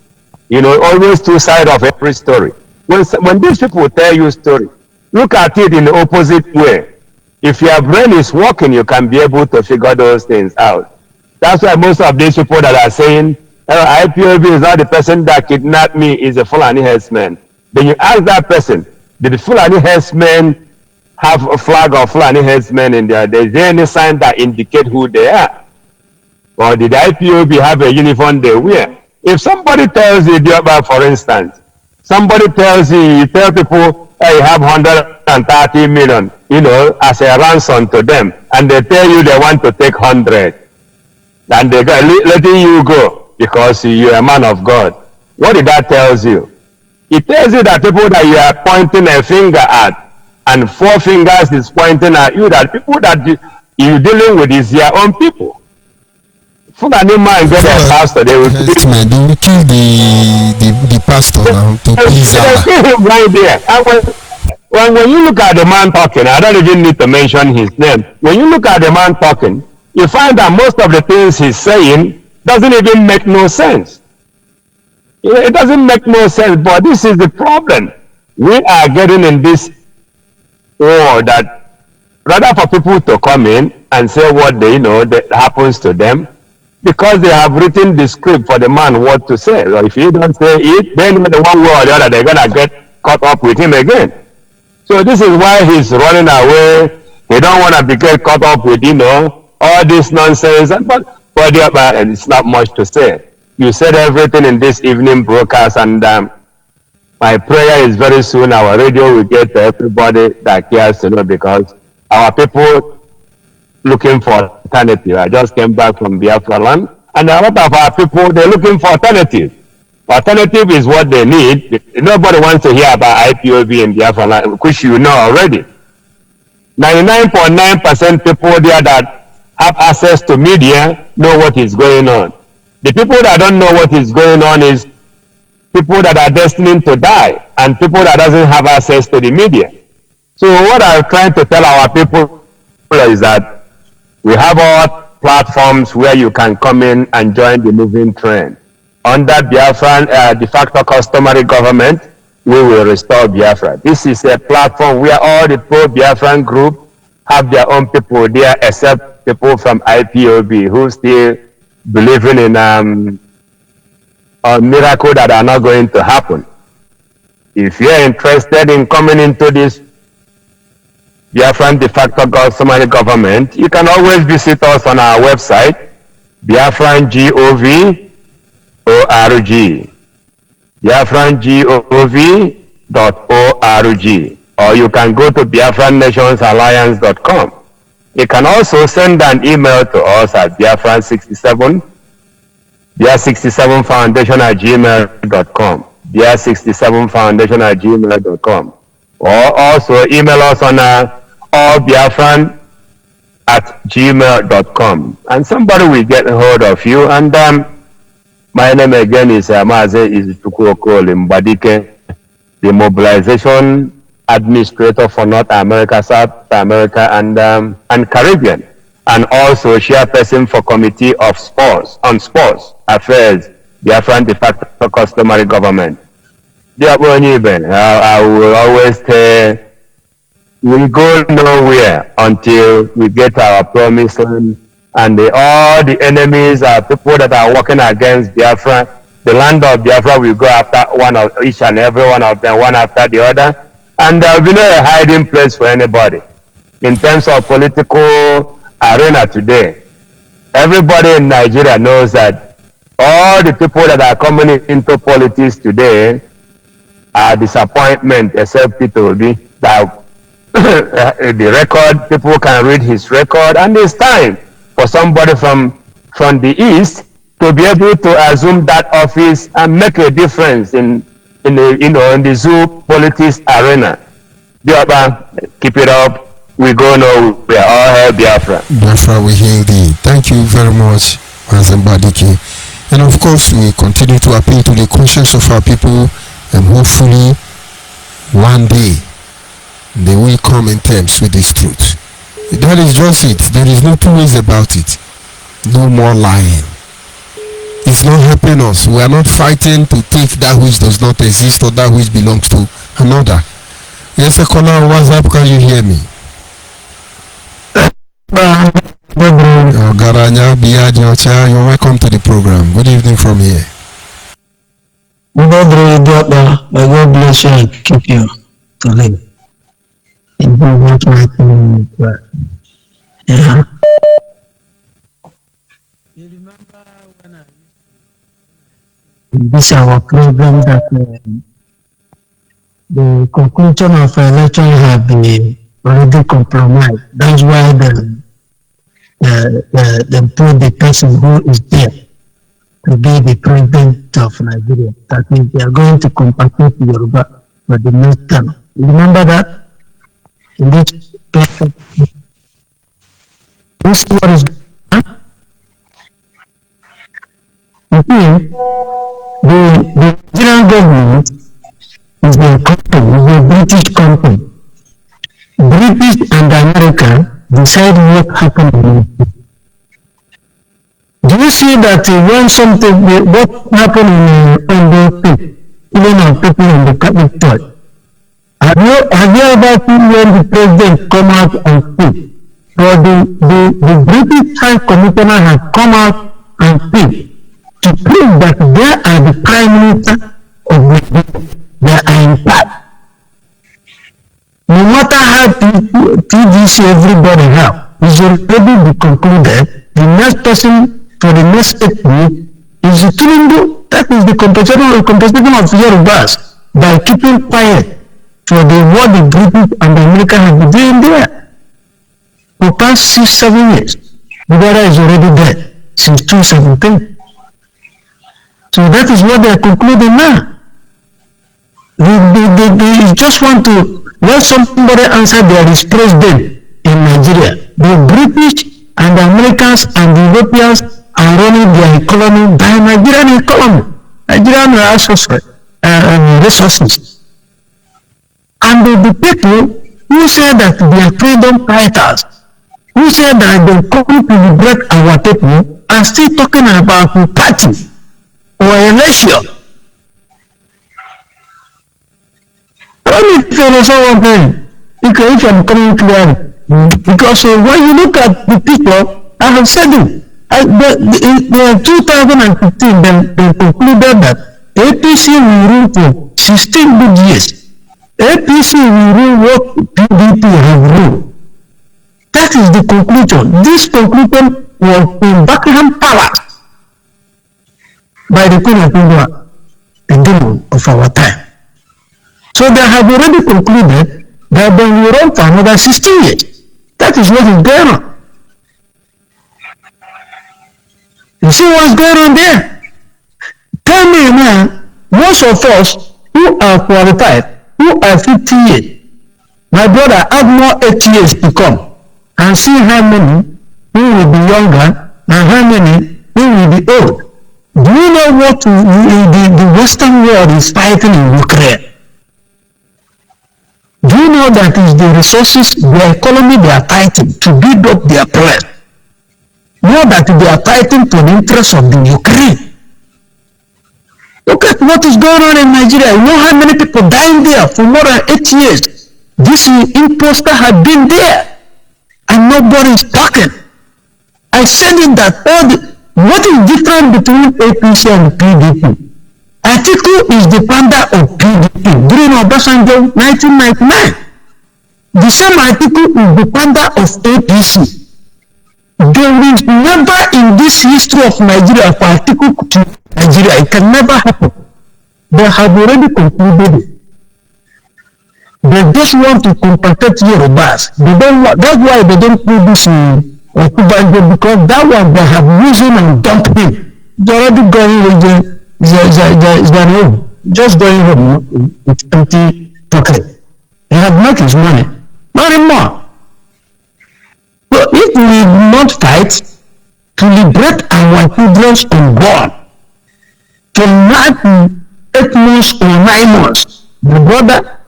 Always 2 sides of every story. When these people tell you a story, look at it in the opposite way. If your brain is working, you can be able to figure those things out. That's why most of these people that are saying, IPOB is not the person that kidnapped me, is a Fulani herdsman. Then you ask that person, did the Fulani herdsman have a flag of Fulani herdsmen in there? Is there any sign that indicate who they are? Or did IPOB have a uniform they wear? If somebody tells you, for instance, somebody tells you tell people, hey, you have 130 million, as a ransom to them, and they tell you they want to take 100, and they go letting you go because you're a man of God. What did that tells you? It tells you that people that you are pointing a finger at, and 4 fingers is pointing at you, that people that you're dealing with is your own people. Fulani man get a pastor, they will kill the pastor now to please him right there. And when you look at the man talking, I don't even need to mention his name. When you look at the man talking, you find that most of the things he's saying doesn't even make no sense. It doesn't make no sense, but this is the problem. We are getting in this war that rather for people to come in and say what they know that happens to them, because they have written the script for the man what to say. So if he don't say it, then the one way or the other, they're going to get caught up with him again. So this is why he's running away. They don't want to be get caught up with, all this nonsense. But it's not much to say. You said everything in this evening broadcast, and my prayer is very soon our radio will get to everybody that cares to know, because our people looking for alternative. I just came back from Biafra land, and a lot of our people, they're looking for alternative. Alternative is what they need. Nobody wants to hear about IPOB in Biafra land, which you know already. 99.9% people there that have access to media know what is going on. The people that don't know what is going on is people that are destined to die, and people that doesn't have access to the media. So what I'm trying to tell our people is that we have all platforms where you can come in and join the moving trend. Under Biafran de facto customary government, we will restore Biafra. This is a platform where all the pro-Biafran group have their own people there, except people from IPOB who still believing in a miracle that are not going to happen. If you're interested in coming into this Biafran de facto customary government, you can always visit us on our website, biafrangov.org. biafrangov.org, or you can go to biafrannationsalliance.com. You can also send an email to us at biafran67, biafran67foundation@gmail.com, biafran67foundation@gmail.com, or also email us on allbiafran@gmail.com, and somebody will get a hold of you. And my name again is Maze Izuchukwuokoli Mbadike, the mobilization administrator for North America, South America, and Caribbean, and also chairperson for Committee of Sports on Sports Affairs, Biafran de facto customary government. Dear ONYIBE, I will always say we go nowhere until we get our promised land, and all the enemies are people that are working against Biafra. The land of Biafra will go after one of each and every one of them, one after the other, and there will be no hiding place for anybody. In terms of political arena today, everybody in Nigeria knows that all the people that are coming into politics today are disappointment, except Peter Obi. That the record, people can read his record, and it's time for somebody from the East to be able to assume that office and make a difference in the zoo politics arena. Biafra, keep it up. We go now. We are all here, Biafra. Biafra, we hail thee. Thank you very much, Mazambadiki. And of course, we continue to appeal to the conscience of our people, and hopefully, one day, they will come in terms with this truth. That is just it. There is no two ways about it. No more lying. It's not helping us. We are not fighting to take that which does not exist or that which belongs to another. Yes, a caller on WhatsApp, can you hear me? Garanya, Biajocha, you're welcome to the program. Good evening from here. May God bless you and keep you to live. Yeah. You remember when this our program that the conclusion of election have been already compromised. That's why they put the person who is there to be the president of Nigeria. That means they are going to compensate Yoruba for the next term. You remember that? In this platform, this what is the Nigerian government is a company, is a British company. British and America decide what happened. Do you see that when something, what happened in the state, even our people in the capital? Have you ever seen when the president come out and speak? Or the British High Commissioner has come out and speak to prove that they are the Prime Minister of the state. They are in charge. no matter how TDC everybody have, is already be concluded. The next person for the next 8 weeks is the Tinubu. That is the compensation of Yorubas by keeping quiet for the what the British and the American have been doing there for past 6-7 years. Buhari is already dead since 2017. So that is what they are concluding now. They just want to let somebody answer there is president in Nigeria. The British and the Americans and the Europeans are running their economy by Nigerian economy. Nigerian resources. And the people who say that they are freedom fighters, who say that they come to liberate our people, are still talking about a party or election. Let me tell you something, because if I'm coming clearly, because when you look at the people, I have said it, in 2015, they concluded that APC will rule for 16 good years. APC will rule what PDP have ruled. That is the conclusion. This conclusion was in Buckingham Palace by the Queen of England, the demon of our time. So they have already concluded that they will run for another 16 years. That is what is going on. You see what's going on there? Tell me now, most of us who are qualified, who are 50 years, my brother, add more 8 years to come and see how many who will be younger and how many who will be old. Do you know what the Western world is fighting in Ukraine? Do you know that is the resources, the economy they are fighting to build up their place? More that they are fighting for the interest of the Ukraine. Look at what is going on in Nigeria. You know how many people dying there for more than 8 years. This imposter had been there and nobody is talking. I said it that what is different between APC and PDP? Atiku is the founder of PDP during Obasanjo 1999. The same Atiku is the founder of APC. There is never in this history of Nigeria for Atiku to Nigeria. It can never happen. They have already concluded it. They just want to compensate Yorubas. They don't want, that's why they don't put this in Okubanjo, because that one they have used him and dumped him. They're already going with the just going home with empty pocket. He had made his money, not anymore. So if we not fight to liberate our children unborn from 8 months or 9 months, my brother,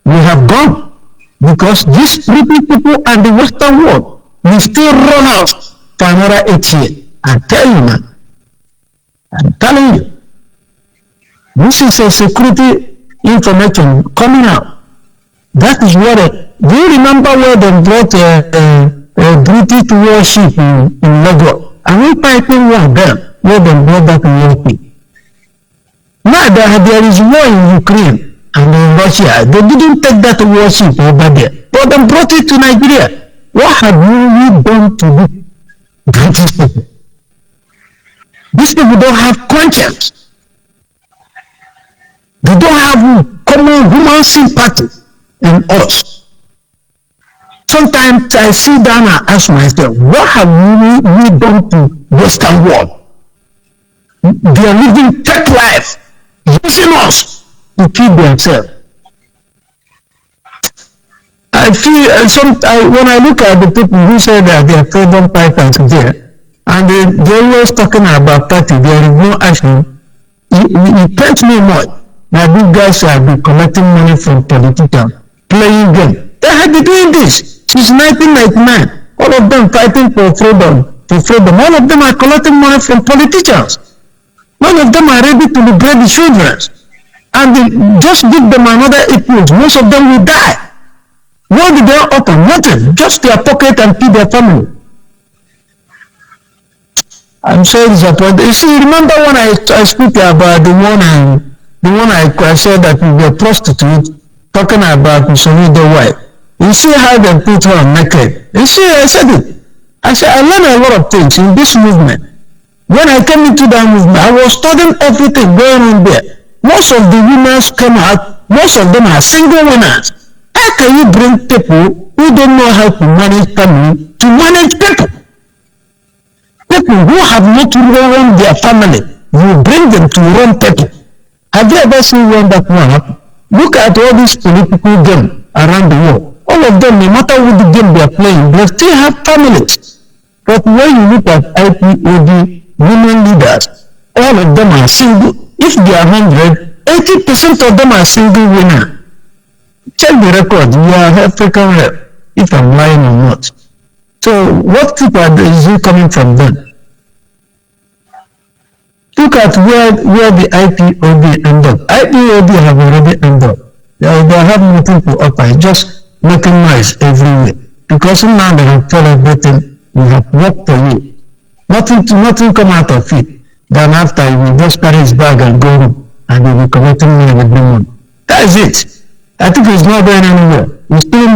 we have gone, because these British people and the Western world will still run us for another 8 years. I tell you, man. I'm telling you. This is a security information coming out. That is what do you remember where they brought a British warship in Lagos? And we fighting one of them where they brought that warship. Now there is war in Ukraine and in Russia. They didn't take that warship over there, but they brought it to Nigeria. What have we done to the British people? These people don't have conscience. They don't have common human sympathy in us. Sometimes I sit down and ask myself, what have we done to Western world? They are living fake life, using us to keep themselves. I feel when I look at the people who say that they are freedom fighters there, and they always talking about party, there is no action. It pains me more. Now these guys have been collecting money from politicians, playing games. They have been doing this since 1999. All of them fighting for freedom. All of them are collecting money from politicians. None of them are ready to liberate the children. And they just give them another 8 years. Most of them will die. What did they offer? Nothing. Just their pocket and feed their family. I'm so disappointed. You see, remember when I speak about the one I said that we were prostitute, talking about Sonido wife. You see how they put her naked. You see, I said it. I said, I learned a lot of things in this movement. When I came into that movement, I was studying everything going on there. Most of the women come out, most of them are single women. How can you bring people who don't know how to manage family to manage people? People who have not run their family, you bring them to run people. Have you ever seen one that one? Look at all these political games around the world. All of them, no matter what the game they are playing, they still have families. But when you look at IPOD women leaders, all of them are single. If they are 100, 80% of them are single women. Check the record. You are African rep, if I'm lying or not. So what people is it coming from them? Look at where the IPOD end up. IPOD have already ended up. They have nothing to offer, just making noise everywhere. Because now they have told everything, we have worked for you. Nothing come out of it. Then after you will just carry his bag and go home, and you will be collecting money every month. That is it. I think it's not going anywhere. It's still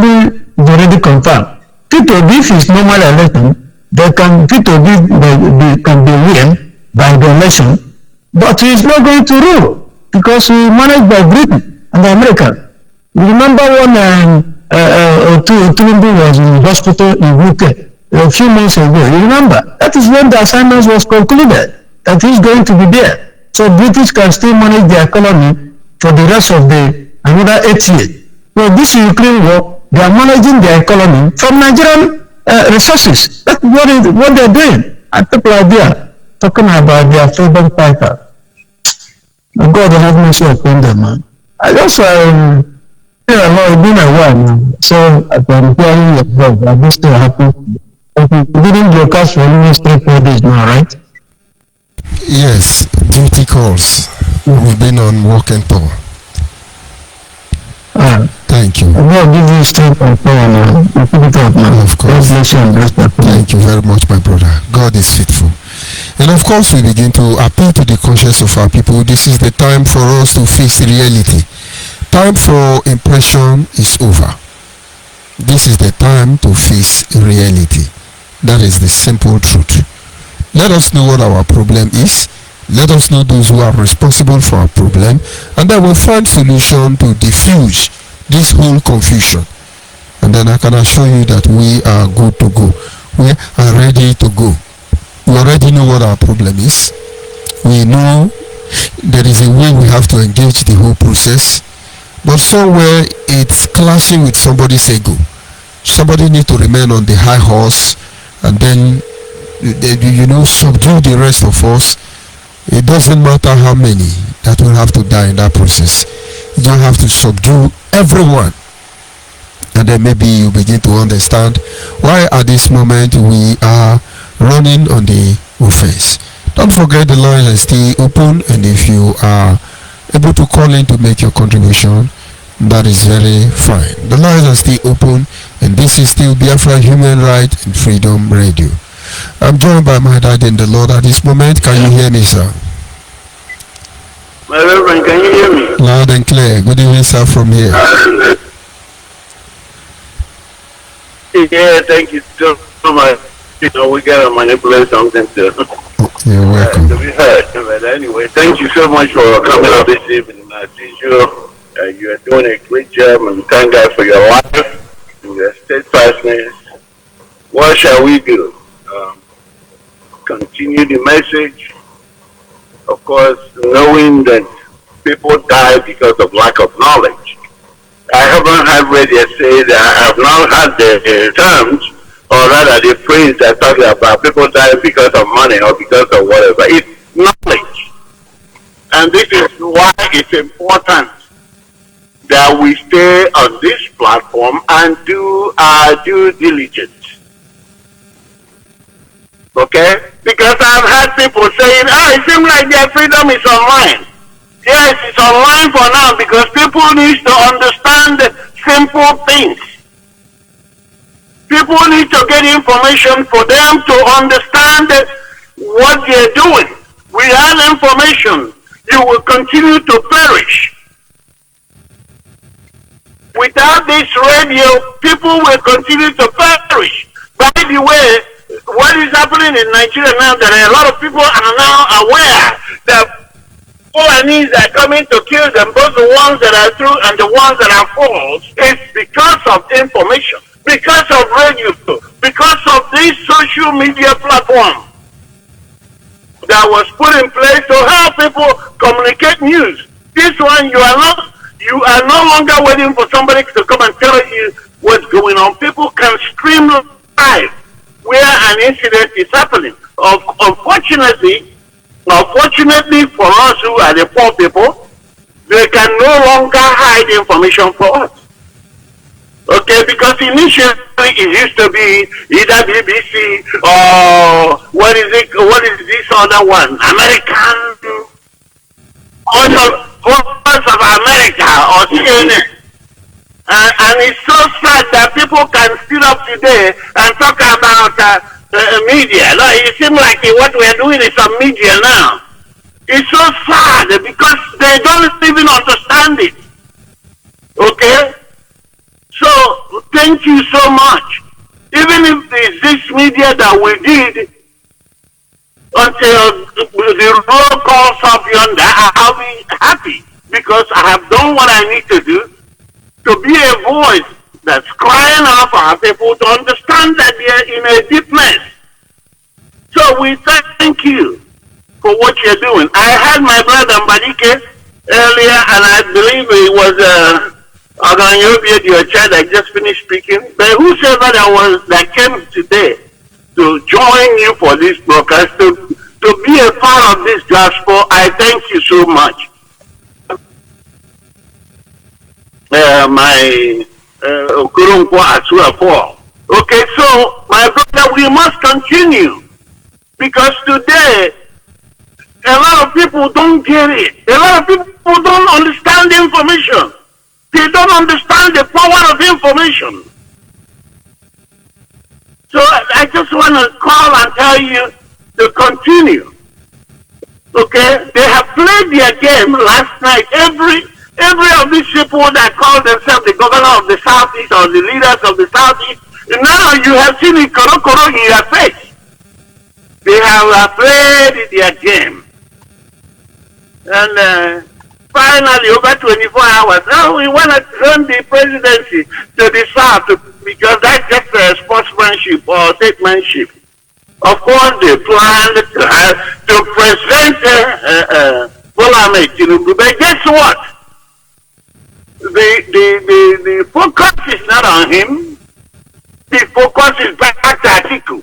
already confirmed. P2B, if it's normal election, P2B can be win by the election, but he's not going to rule because he managed by Britain and the American. You remember when Tinubu was in the hospital in UK a few months ago? You remember? That is when the assignment was concluded, that he's going to be there. So British can still manage the economy for the rest of another 8 years. So this Ukraine war, they are managing their economy from Nigerian resources. That's what they're doing. And people are there talking about their freedom fighter. God have mercy upon them, man. I just it's been a while now. So I've been hearing your voice. I just still happy. You didn't broadcast for almost 3-4 days now, right? Yes, duty calls. We've been on walking tour. Thank you. God give you strength and power now. Keep it up, man. Of course. Thank you very much, my brother. God is faithful. And of course, we begin to appeal to the conscience of our people. This is the time for us to face reality. Time for impression is over. This is the time to face reality. That is the simple truth. Let us know what our problem is. Let us know those who are responsible for our problem, and then we'll find solution to diffuse this whole confusion. And then I can assure you that we are good to go. We are ready to go. We already know what our problem is. We know there is a way we have to engage the whole process, but somewhere it's clashing with somebody's ego. Somebody needs to remain on the high horse and then subdue the rest of us. It doesn't matter how many that will have to die in that process. You don't have to subdue everyone. And then maybe you begin to understand why at this moment we are running on the offense. Don't forget the lines are still open, and if you are able to call in to make your contribution, that is very fine. The lines are still open, and this is still Biafra Human Rights and Freedom Radio. I'm joined by my dad in the Lord at this moment. Can you hear me, sir? My Reverend, can you hear me? Loud and clear. Good evening, sir, from here. Yeah, thank you so much. We gotta manipulate something to You're welcome. To be heard. But anyway, thank you so much for coming out this evening. As usual, you are doing a great job, and thank God for your life and your steadfastness. What shall we do? Continue the message. Of course, knowing that people die because of lack of knowledge. I haven't read yet say that I have not had the terms, or rather the phrase that talking about people die because of money or because of whatever. It's knowledge. And this is why it's important that we stay on this platform and do our due diligence. Okay? Because I've had people saying, it seems like their freedom is online. Yes, it's online for now because people need to understand simple things. People need to get information for them to understand what they're doing. Without information, you will continue to perish. Without this radio, people will continue to perish. By the way, what is happening in Nigeria now, that a lot of people are now aware that Fulanis are coming to kill them, both the ones that are true and the ones that are false. It's because of information, because of radio, because of this social media platform that was put in place to help people communicate news. This one, you are no longer waiting for somebody to come and tell you what's going on. People can stream live where an incident is happening. Unfortunately for us who are the poor people, they can no longer hide information for us. Okay, because initially it used to be either BBC or what is this other one? American Voice of America or CNN. And it's so sad that people can sit up today and talk about media. No, it seems like what we are doing is some media now. It's so sad because they don't even understand it. Okay? So, thank you so much. Even if it's this media that we did, until the roll calls up yonder, I'll be happy because I have done what I need to do to be a voice that's crying out for our people to understand that they are in a deep mess. So we thank you for what you're doing. I had my brother Mbadike earlier, and I believe it was ONYIBE, your child that just finished speaking. But whosoever that came today to join you for this broadcast, to be a part of this gospel, I thank you so much. My Okurunkwa Asua 4. Okay, so my brother, we must continue because today a lot of people don't get it. A lot of people don't understand the information. They don't understand the power of information. So I just want to call and tell you to continue. Okay, they have played their game last night. Every of these people that call themselves the governor of the Southeast or the leaders of the Southeast, now you have seen it koro in your face. They have played their game. And finally, over 24 hours, now we want to turn the presidency to the South because that's just sportsmanship or statesmanship. Of course, they planned to present Bola Ahmed Tinubu, but guess what? The focus is not on him. The focus is back to Atiku.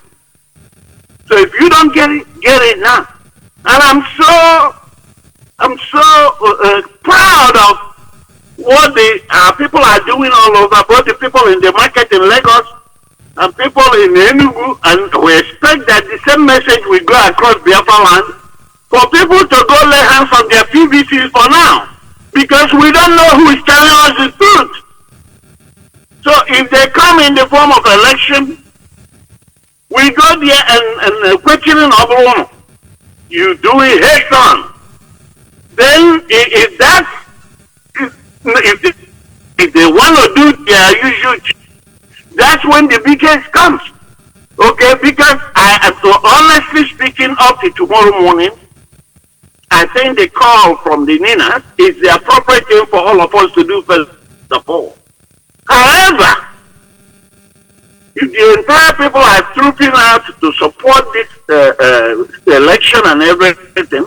So if you don't get it now, and I'm so proud of what the people are doing all over, both the people in the market in Lagos and people in Enugu, and we expect that the same message will go across Biafra land for people to go lay hands on their PVCs for now, because we don't know who is telling us the truth. So if they come in the form of election, we go there and questioning everyone. You do it head on. Then if they want to do their usual, that's when the big case comes. Okay, because honestly speaking, up to tomorrow morning, I think the call from the Ninas is the appropriate thing for all of us to do first of all. However, if the entire people are trooping out to support this election and everything,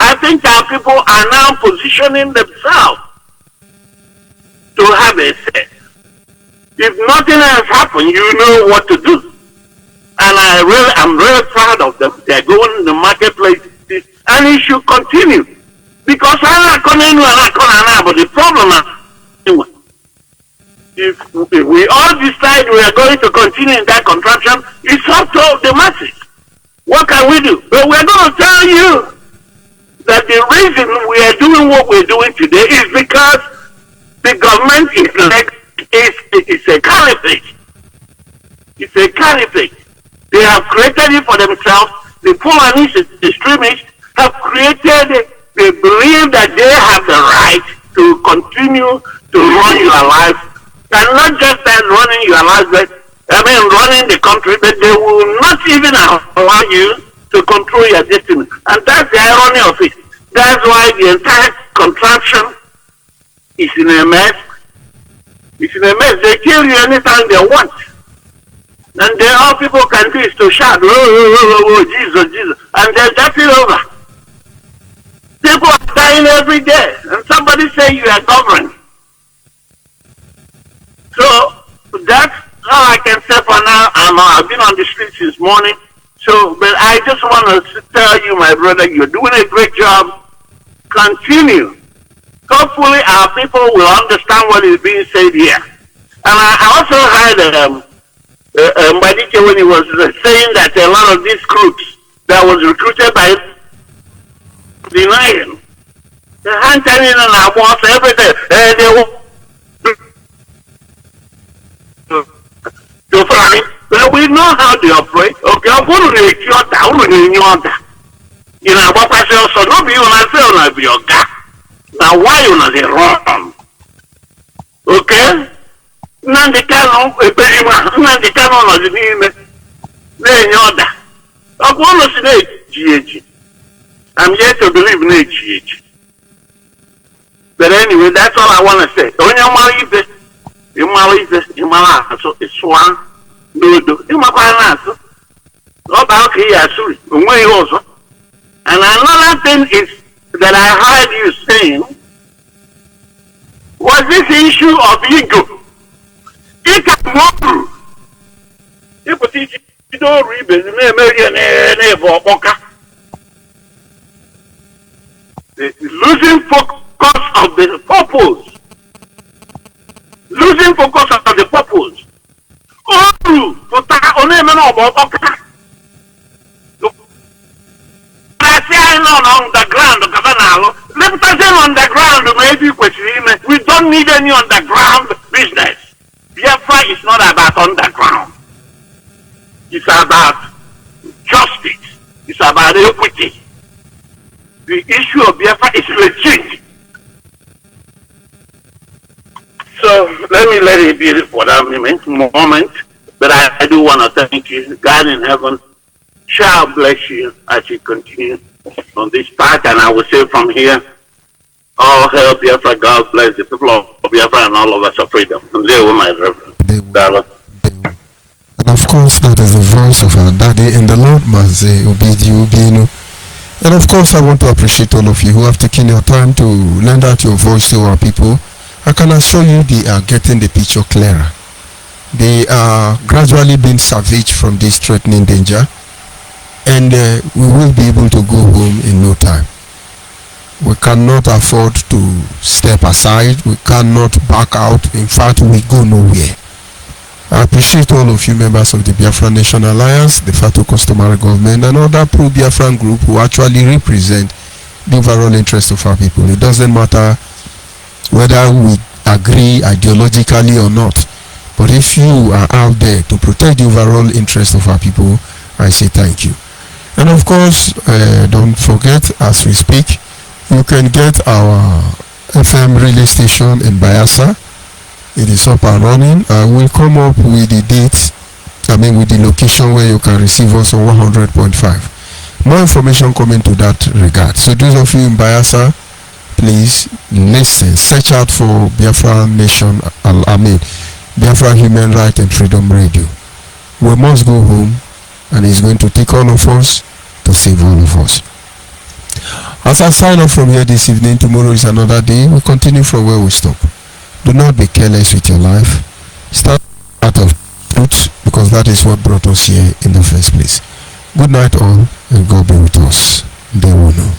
I think our people are now positioning themselves to have a say. If nothing else happens, you know what to do. And I'm really proud of them. They're going in the marketplace, and it should continue. Because but the problem is, if we all decide we are going to continue in that contraption, it's up to the masses. What can we do? But we're going to tell you that the reason we are doing what we're doing today is because the government is it's a caliphate. It's a caliphate. They have created it for themselves. The Fulanis, the extremists, have created, they believe that they have the right to continue to run your life. And not just that running your life, but running the country, but they will not even allow you to control your destiny. And that's the irony of it. That's why the entire contraption is in a mess. It's in a mess. They kill you anytime they want. And then all people can do is to shout, oh, Jesus, Jesus. And then that's it over. People are dying every day. And somebody say you are governing. So that's all I can say for now. I've been on the street since morning. So, but I just want to tell you, my brother, you're doing a great job. Continue. Hopefully our people will understand what is being said here. And I also heard Mbadike when he was saying that a lot of these groups that was recruited by denying the hand turning and our boss everything. They will to fly. But we know how they operate. Okay, I'm going to make you down when you are down. You know, what I say also, no be on I say on be your guy. Now why you not wrong? Okay? Nandi Kano, a Perima, Nandi Kano, the name, then Yoda. I'm going to say GH. I'm yet to believe in GH. But anyway, that's all I want to say. When you marry this, so it's one. Do you my about here, also. And another thing is that I heard you saying was this issue of ego. It can move. You don't read losing focus of the purpose. Losing focus of the purpose. On the ground, on the ground, maybe we don't need any underground business. Biafra is not about underground. It's about justice. It's about equity. The issue of Biafra is legit. So let it be for that moment. But I do want to thank you. God in heaven shall bless you as you continue on this path. And I will say from here, all hail Biafra, God bless the people of Biafra and all of us of freedom. And they will, my reverend. And of course, that is the voice of our daddy in the Lord, Maze Obidi Ubinu. And of course, I want to appreciate all of you who have taken your time to lend out your voice to our people. I can assure you they are getting the picture clearer. They are gradually being savaged from this threatening danger, and we will be able to go home in no time. We cannot afford to step aside. We cannot back out. In fact, we go nowhere. I appreciate all of you members of the Biafra Nation Alliance, the FATO Customary Government, and other pro-Biafran group who actually represent the overall interest of our people. It doesn't matter whether we agree ideologically or not. But if you are out there to protect the overall interest of our people, I say thank you. And of course, don't forget, as we speak, you can get our FM relay station in Bayelsa. It is up and running. I will come up with the date, with the location where you can receive us on 100.5. More information coming to that regard. So those of you in Bayelsa, please listen, search out for Biafra Nation, Biafra Human Right and Freedom Radio. We must go home, and it's going to take all of us to save all of us. As I sign off from here this evening, tomorrow is another day. We continue from where we stop. Do not be careless with your life. Start out of truth, because that is what brought us here in the first place. Good night all, and God be with us. They will know.